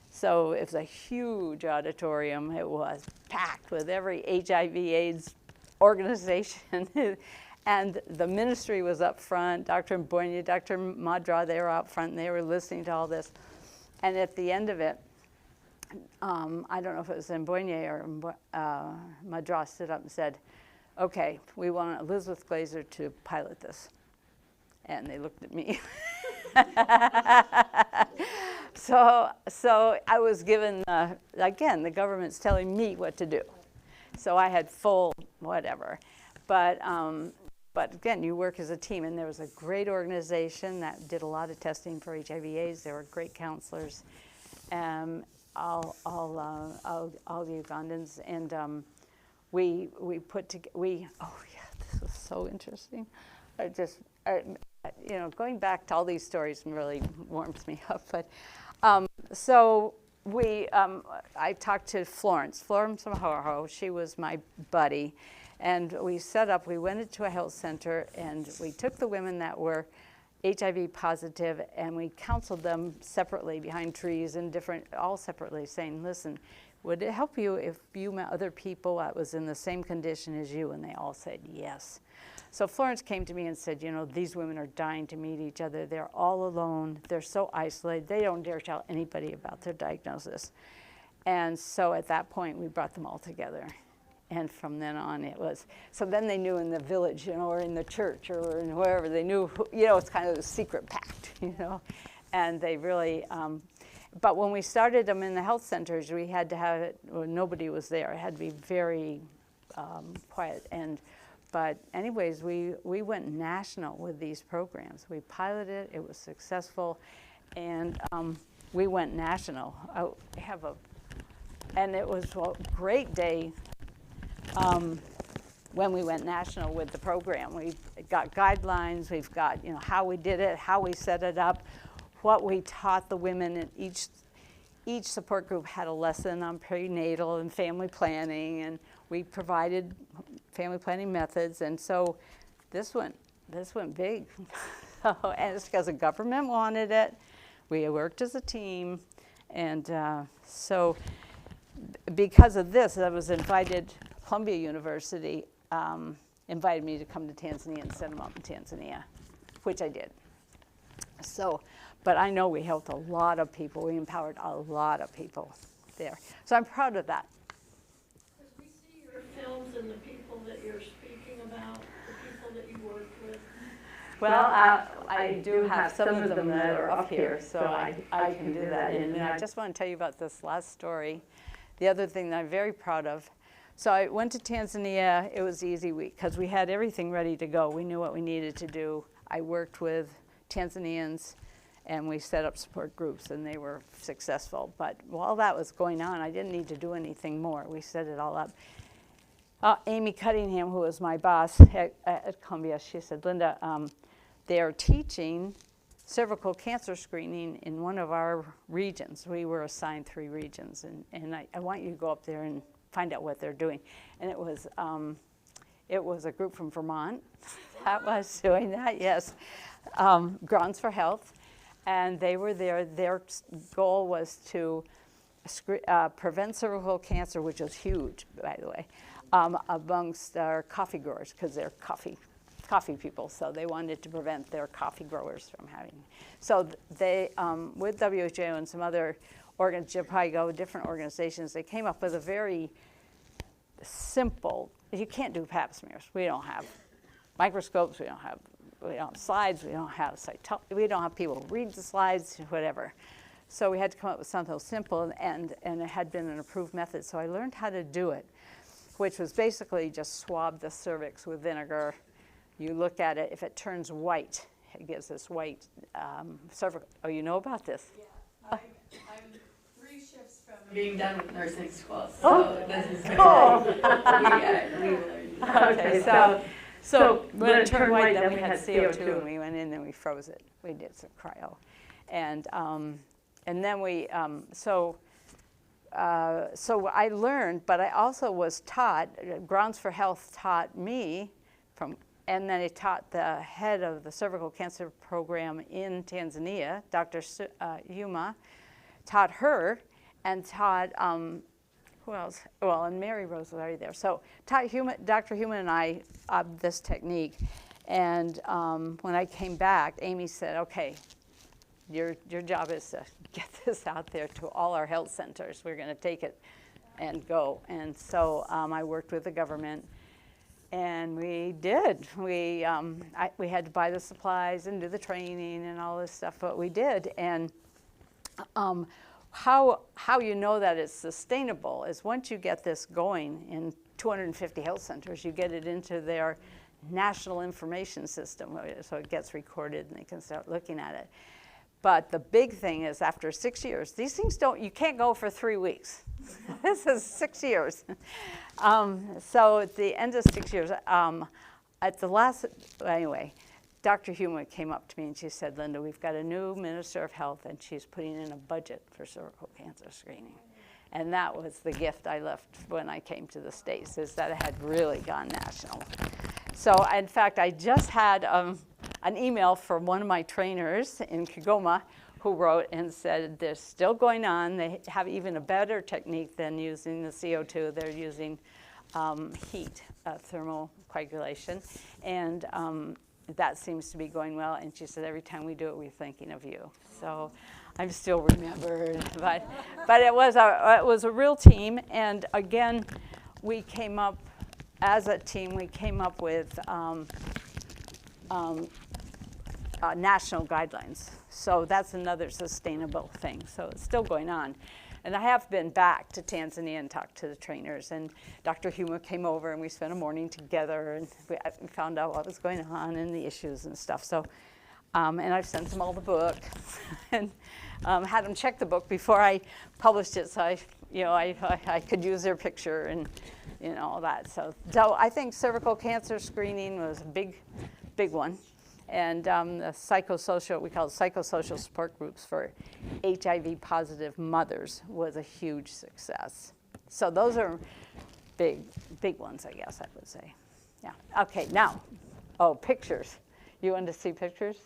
Speaker 1: so it was a huge auditorium. It was packed with every HIV/AIDS organization. And the ministry was up front. Dr. Mbonye, Dr. Madra, they were out front, and they were listening to all this. And at the end of it, I don't know if it was Mbonye or Madra stood up and said, okay, we want Elizabeth Glazer to pilot this. And they looked at me. So I was given, again, the government's telling me what to do. So I had full whatever. But again, you work as a team, and there was a great organization that did a lot of testing for HIV/AIDS. There were great counselors, all Ugandans, and we put together. Oh yeah, this was so interesting. You know, going back to all these stories really warms me up. But so I talked to Florence Mahoro. She was my buddy. And we went into a health center, and we took the women that were HIV positive, and we counseled them separately behind trees and all separately, saying, listen, would it help you if you met other people that was in the same condition as you? And they all said yes. So Florence came to me and said, you know, these women are dying to meet each other. They're all alone. They're so isolated. They don't dare tell anybody about their diagnosis. And so at that point, we brought them all together. And from then on, it was, so then they knew in the village, you know, or in the church, or in wherever, they knew, you know, it's kind of a secret pact, you know. And they really, but when we started them in the health centers, we had to have it, well, nobody was there. It had to be very quiet. But anyways, we went national with these programs. We piloted, it was successful, and we went national. And it was a great day. when we went national with the program. We've got guidelines, we've got, you know, how we did it, how we set it up, what we taught the women in each support group had a lesson on prenatal and family planning, and we provided family planning methods, and so this went big. And it's because the government wanted it. We worked as a team, and so because of this, I was invited. Columbia University invited me to come to Tanzania and set them up in Tanzania, which I did. So, but I know we helped a lot of people. We empowered a lot of people there. So I'm proud of that.
Speaker 2: Because we see your films and the people that you're speaking about, the people that you work with.
Speaker 1: Well, I do have some of them that are up here, so I can do that. And I just want to tell you about this last story. The other thing that I'm very proud of. So I went to Tanzania. It was an easy week because we had everything ready to go. We knew what we needed to do. I worked with Tanzanians, and we set up support groups, and they were successful. But while that was going on, I didn't need to do anything more. We set it all up. Amy Cunningham, who was my boss at Columbia, she said, Linda, they are teaching cervical cancer screening in one of our regions. We were assigned 3 regions, and I want you to go up there and find out what they're doing. And it was a group from Vermont that was doing that, yes. Grounds for Health, and they were there. Their goal was to prevent cervical cancer, which is huge, by the way, amongst our coffee growers, because they're coffee people, so they wanted to prevent their coffee growers from having. So they, with WHO and some other different organizations, they came up with a very simple, you can't do pap smears. We don't have microscopes, we don't have slides, we don't have people read the slides, whatever. So we had to come up with something simple, and it had been an approved method, so I learned how to do it, which was basically just swab the cervix with vinegar. You look at it, if it turns white, it gives this white cervical. Oh, you know about this?
Speaker 3: Yeah, I'm 3 shifts from being done with nursing school, so
Speaker 1: Oh,
Speaker 3: this is
Speaker 1: cool.
Speaker 3: we learned.
Speaker 1: Okay, so when it turned white, then we had CO2, and we went in and we froze it. We did some cryo, and then we so I learned, but I also was taught. Grounds for Health taught me and then it taught the head of the cervical cancer program in Tanzania, Dr. Huma, taught her, and taught, who else? Well, and Mary Rose was already there. So taught Dr. Huma and I this technique. And when I came back, Amy said, okay, your job is to get this out there to all our health centers. We're going to take it and go. And so I worked with the government. And we did. We had to buy the supplies and do the training and all this stuff, but we did. And how you know that it's sustainable is once you get this going in 250 health centers, you get it into their national information system, so it gets recorded and they can start looking at it. But the big thing is after 6 years, these things you can't go for 3 weeks. This is 6 years. So at the end of 6 years, anyway, Dr. Huma came up to me and she said, Linda, we've got a new Minister of Health and she's putting in a budget for cervical cancer screening. And that was the gift I left when I came to the States, is that it had really gone national. So in fact, I just had an email from one of my trainers in Kigoma who wrote and said they're still going on. They have even a better technique than using the CO2. They're using heat, thermal coagulation, and that seems to be going well. And she said every time we do it, we're thinking of you. So I'm still remembered, but it was a real team. And again, we came up as a team. We came up with national guidelines. So that's another sustainable thing. So it's still going on. And I have been back to Tanzania and talked to the trainers. And Dr. Huma came over and we spent a morning together and we found out what was going on and the issues and stuff. So, and I've sent them all the book and had them check the book before I published it. So I could use their picture and, all that. So I think cervical cancer screening was a big one. And the psychosocial, we call it psychosocial support groups for HIV positive mothers was a huge success. So those are big ones, I guess I would say. Yeah. Okay, now, pictures. You wanted to see pictures?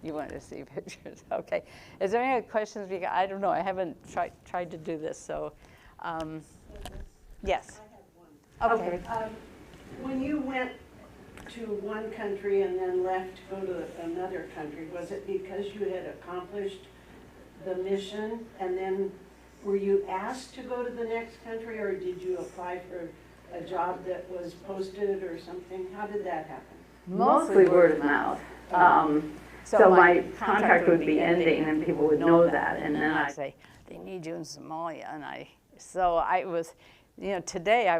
Speaker 1: You wanted to see pictures. Okay. Is there any other questions? I don't know. I haven't tried to do this. So, yes.
Speaker 6: I have one.
Speaker 1: Okay.
Speaker 6: When you went to one country and then left to go to another country, was it because you had accomplished the mission, and then were you asked to go to the next country, or did you apply for a job that was posted or something? How did that happen?
Speaker 1: Mostly word of mouth. So my contract would be ending, and people would know that, and then I'd say, they need you in Somalia, and I was, today,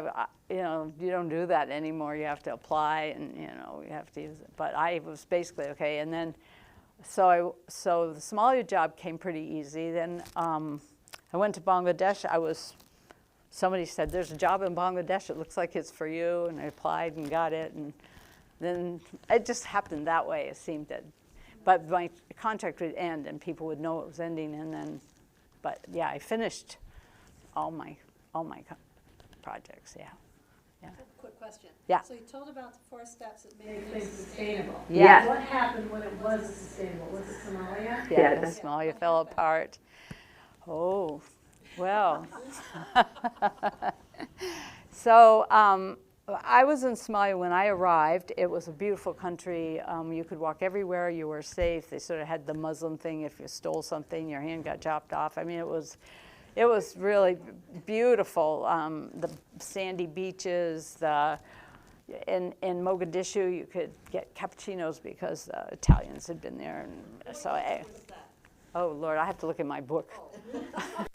Speaker 1: you don't do that anymore. You have to apply, and, you have to use it. But I was basically, okay, and then, so the Somalia job came pretty easy. Then I went to Bangladesh. Somebody said, there's a job in Bangladesh. It looks like it's for you, and I applied and got it, and then it just happened that way. It seemed that, but my contract would end, and people would know it was ending, and then, but yeah, I finished all my projects. Yeah.
Speaker 2: Quick question.
Speaker 1: Yeah.
Speaker 2: So you told about the 4 steps that made things sustainable.
Speaker 1: Yeah.
Speaker 2: What happened when it wasn't sustainable? Was it Somalia?
Speaker 1: Yeah, the Somalia fell apart. Oh, well. So I was in Somalia when I arrived. It was a beautiful country. You could walk everywhere. You were safe. They sort of had the Muslim thing. If you stole something, your hand got chopped off. I mean, it was really beautiful. The sandy beaches. In Mogadishu, you could get cappuccinos because the Italians had been there. And so, oh Lord, I have to look in my book.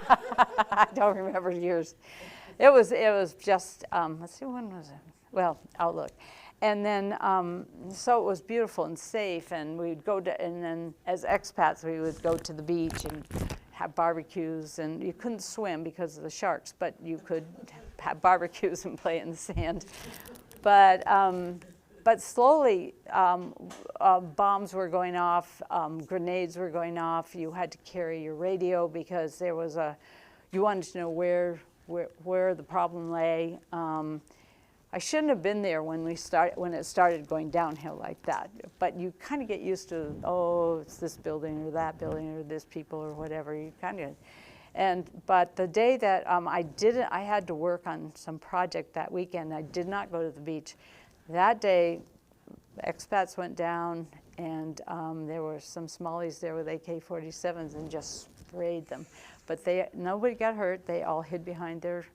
Speaker 1: I don't remember years. It was just, let's see, when was it? Well, I'll look. And then, so it was beautiful and safe, and we'd go to, and then as expats, we would go to the beach and have barbecues, and you couldn't swim because of the sharks, but you could have barbecues and play in the sand. But slowly, bombs were going off, grenades were going off. You had to carry your radio because there was you wanted to know where the problem lay. I shouldn't have been there when it started going downhill like that. But you kind of get used to, it's this building or that building or this people or whatever. You kind of, but the day that I had to work on some project that weekend. I did not go to the beach. That day, expats went down, and there were some Somalis there with AK-47s and just sprayed them. But nobody got hurt. They all hid behind their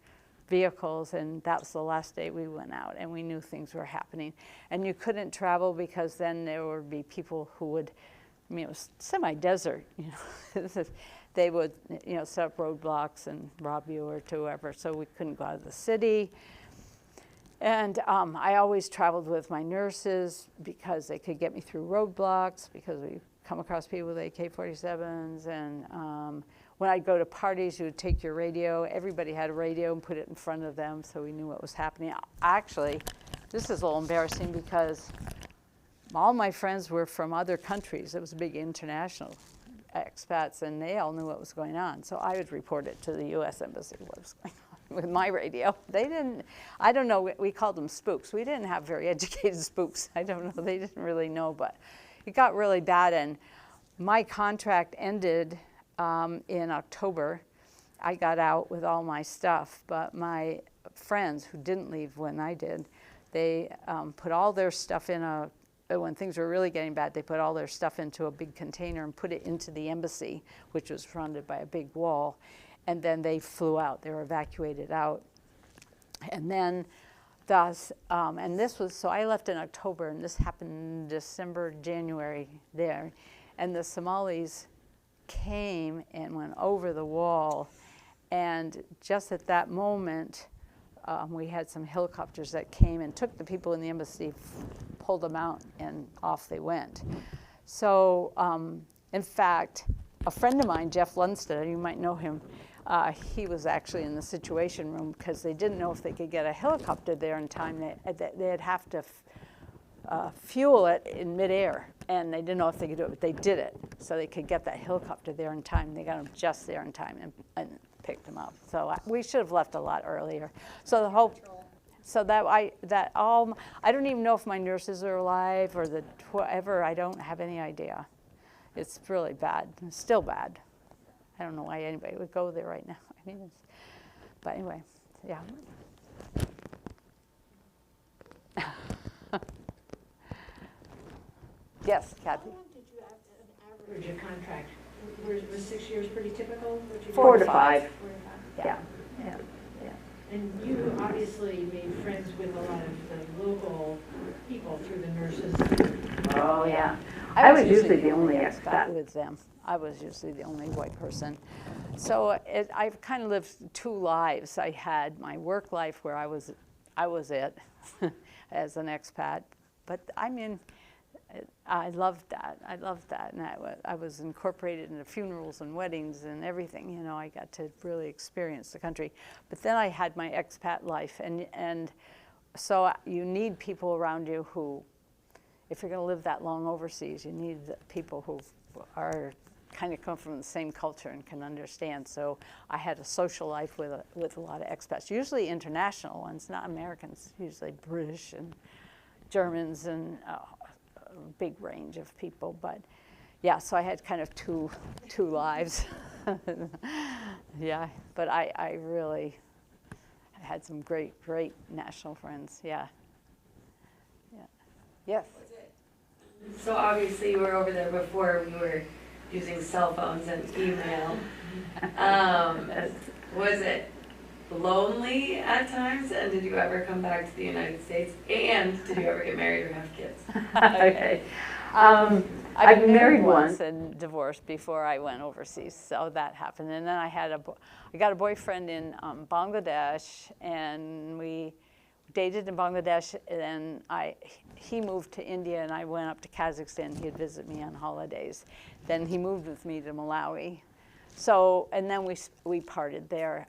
Speaker 1: vehicles, and that was the last day we went out, and we knew things were happening. And you couldn't travel because then there would be people who would, it was semi-desert, they would, set up roadblocks and rob you or whoever, so we couldn't go out of the city. And I always traveled with my nurses because they could get me through roadblocks, because we come across people with AK-47s. And when I'd go to parties, you would take your radio. Everybody had a radio and put it in front of them, so we knew what was happening. Actually, this is a little embarrassing because all my friends were from other countries. It was a big international expats, and they all knew what was going on. So I would report it to the U.S. Embassy, what was going on with my radio. They didn't, I don't know, we called them spooks. We didn't have very educated spooks. I don't know, they didn't really know, but it got really bad, and my contract ended in October. I got out with all my stuff, but my friends who didn't leave when I did, they put all their stuff in when things were really getting bad, they put all their stuff into a big container and put it into the embassy, which was surrounded by a big wall. And then they flew out. They were evacuated out. And then and this was, so I left in October, and this happened December, January there. And the Somalis came and went over the wall. And just at that moment, we had some helicopters that came and took the people in the embassy, pulled them out, and off they went. So, in fact, a friend of mine, Jeff Lundstedt, you might know him, he was actually in the Situation Room because they didn't know if they could get a helicopter there in time. They'd have to fuel it in midair, and they didn't know if they could do it, but they did it. So they could get that helicopter there in time. They got him just there in time and picked him up. So we should have left a lot earlier. So the whole, so I don't even know if my nurses are alive or the whatever. I don't have any idea. It's really bad. It's still bad. I don't know why anybody would go there right now. I mean, but anyway, yeah. Yes, Kathy.
Speaker 4: How long did you have an average a contract? Was 6 years pretty typical?
Speaker 1: 4 to 5.
Speaker 4: 4 to 5.
Speaker 1: Yeah, yeah, yeah.
Speaker 4: And you obviously made friends with a lot of the local people through the nurses.
Speaker 1: Oh, yeah. I was usually the only expat with them. I was usually the only white person. So I've kind of lived 2 lives. I had my work life where I was it as an expat. But I mean, I loved that. I loved that. And I was incorporated into funerals and weddings and everything. You know, I got to really experience the country. But then I had my expat life. And so you need people around you who, if you're going to live that long overseas, you need people who are kind of come from the same culture and can understand. So I had a social life with a lot of expats, usually international ones, not Americans, usually British and Germans and a big range of people. But yeah, so I had kind of two lives. Yeah, but I really had some great national friends. Yeah. Yes.
Speaker 3: So obviously you were over there before we were using cell phones and email. Was it lonely at times? And did you ever come back to the United States? And did you ever get married or have kids?
Speaker 1: Okay. I've been married once and divorced before I went overseas, so that happened. And then I got a boyfriend in Bangladesh, and we dated in Bangladesh, and he moved to India, and I went up to Kazakhstan. He'd visit me on holidays. Then he moved with me to Malawi. So, and then we parted there.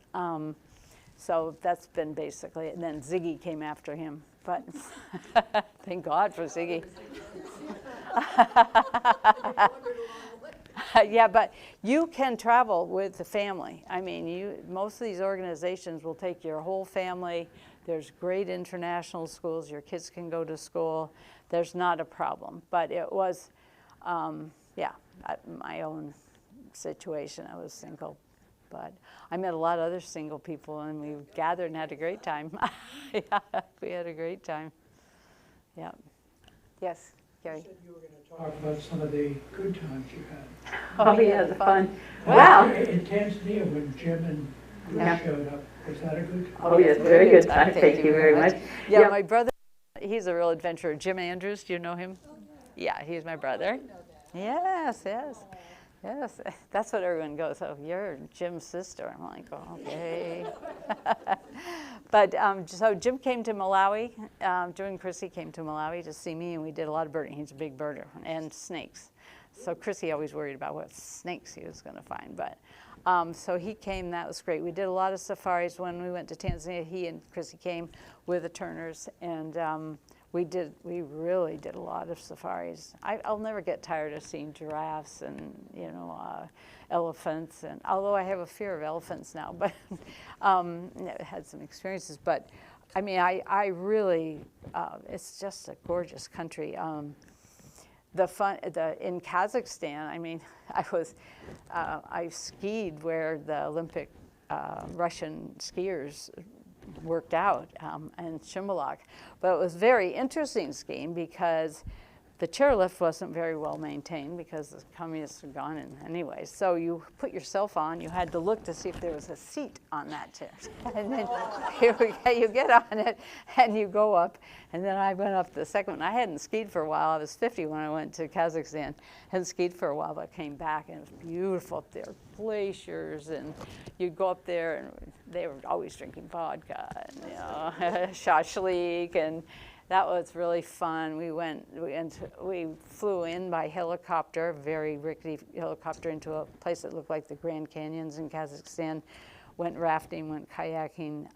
Speaker 1: So that's been basically it. And then Ziggy came after him, but thank God for Ziggy. Yeah, but you can travel with the family. I mean, most of these organizations will take your whole family. There's great international schools. Your kids can go to school. There's not a problem. But it was, my own situation. I was single. But I met a lot of other single people, and we gathered and had a great time. Yeah, we had a great time. Yeah. Yes, Gary?
Speaker 4: You said you were going to talk about some of the good times you had.
Speaker 1: Oh, yeah, the fun. Wow.
Speaker 4: In Tanzania, when Jim and Bruce showed up, was that a good time?
Speaker 1: Oh, yes, very good time. Thank you very much. Yeah, my brother, he's a real adventurer. Jim Andrews, do you know him? Yeah, he's my brother. Yes. That's what everyone goes, oh, you're Jim's sister. I'm like, oh, okay. But so Jim came to Malawi. Jim and Chrissy came to Malawi to see me, and we did a lot of birding. He's a big birder, and snakes. So Chrissy always worried about what snakes he was going to find. But so he came, that was great. We did a lot of safaris when we went to Tanzania. He and Chrissy came with the Turners, and we really did a lot of safaris. I'll never get tired of seeing giraffes and elephants. And although I have a fear of elephants now, but had some experiences. But I mean, I really, it's just a gorgeous country. In Kazakhstan, I mean, I skied where the Olympic Russian skiers worked out in Shimbolak. But it was very interesting skiing because the chairlift wasn't very well maintained because the communists had gone in anyway. So you put yourself on, you had to look to see if there was a seat on that chair. And then you get on it and you go up. And then I went up the second one. I hadn't skied for a while. I was 50 when I went to Kazakhstan. Hadn't skied for a while, but came back and it was beautiful up there. Glaciers, and you'd go up there and they were always drinking vodka and shashlik, and that was really fun. We flew in by helicopter, very rickety helicopter, into a place that looked like the Grand Canyons in Kazakhstan. Went rafting, went kayaking,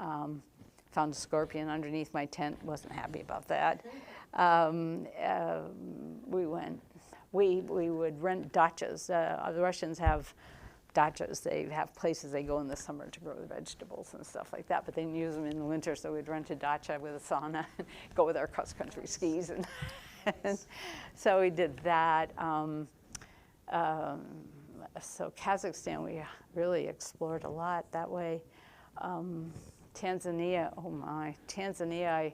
Speaker 1: found a scorpion underneath my tent. Wasn't happy about that. We would rent dachas. The Russians have dachas. They have places they go in the summer to grow the vegetables and stuff like that, but they use them in the winter, so we'd rent a dacha with a sauna and go with our cross-country skis. And so we did that. So Kazakhstan, we really explored a lot that way. Tanzania, oh my, Tanzania, I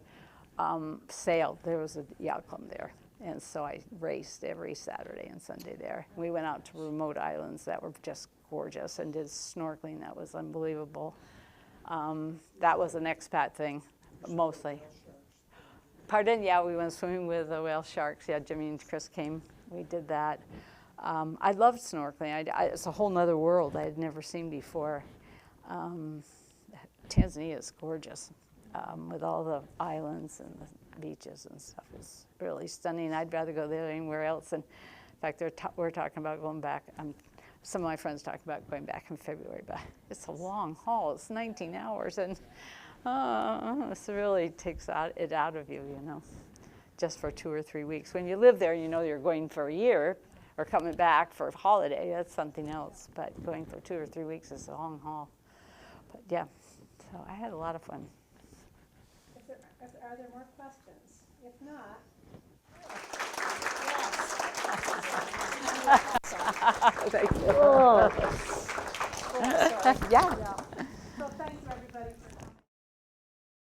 Speaker 1: sailed. There was a yacht club there. And so I raced every Saturday and Sunday there. We went out to remote islands that were just gorgeous and did snorkeling. That was unbelievable. That was an expat thing, mostly. Pardon? Yeah, we went swimming with the whale sharks. Yeah, Jimmy and Chris came. We did that. I loved snorkeling. It's a whole nother world I had never seen before. Tanzania is gorgeous, with all the islands and the beaches and stuff. It's really stunning. I'd rather go there than anywhere else. And in fact, we're talking about going back. Some of my friends talking about going back in February, but it's a long haul. It's 19 hours, and this really takes it out of you, just for 2 or 3 weeks. When you live there, you're going for a year or coming back for a holiday. That's something else. But going for 2 or 3 weeks is a long haul. But yeah, so I had a lot of fun.
Speaker 7: Are there more questions? If not,
Speaker 1: Thank you.
Speaker 7: yeah.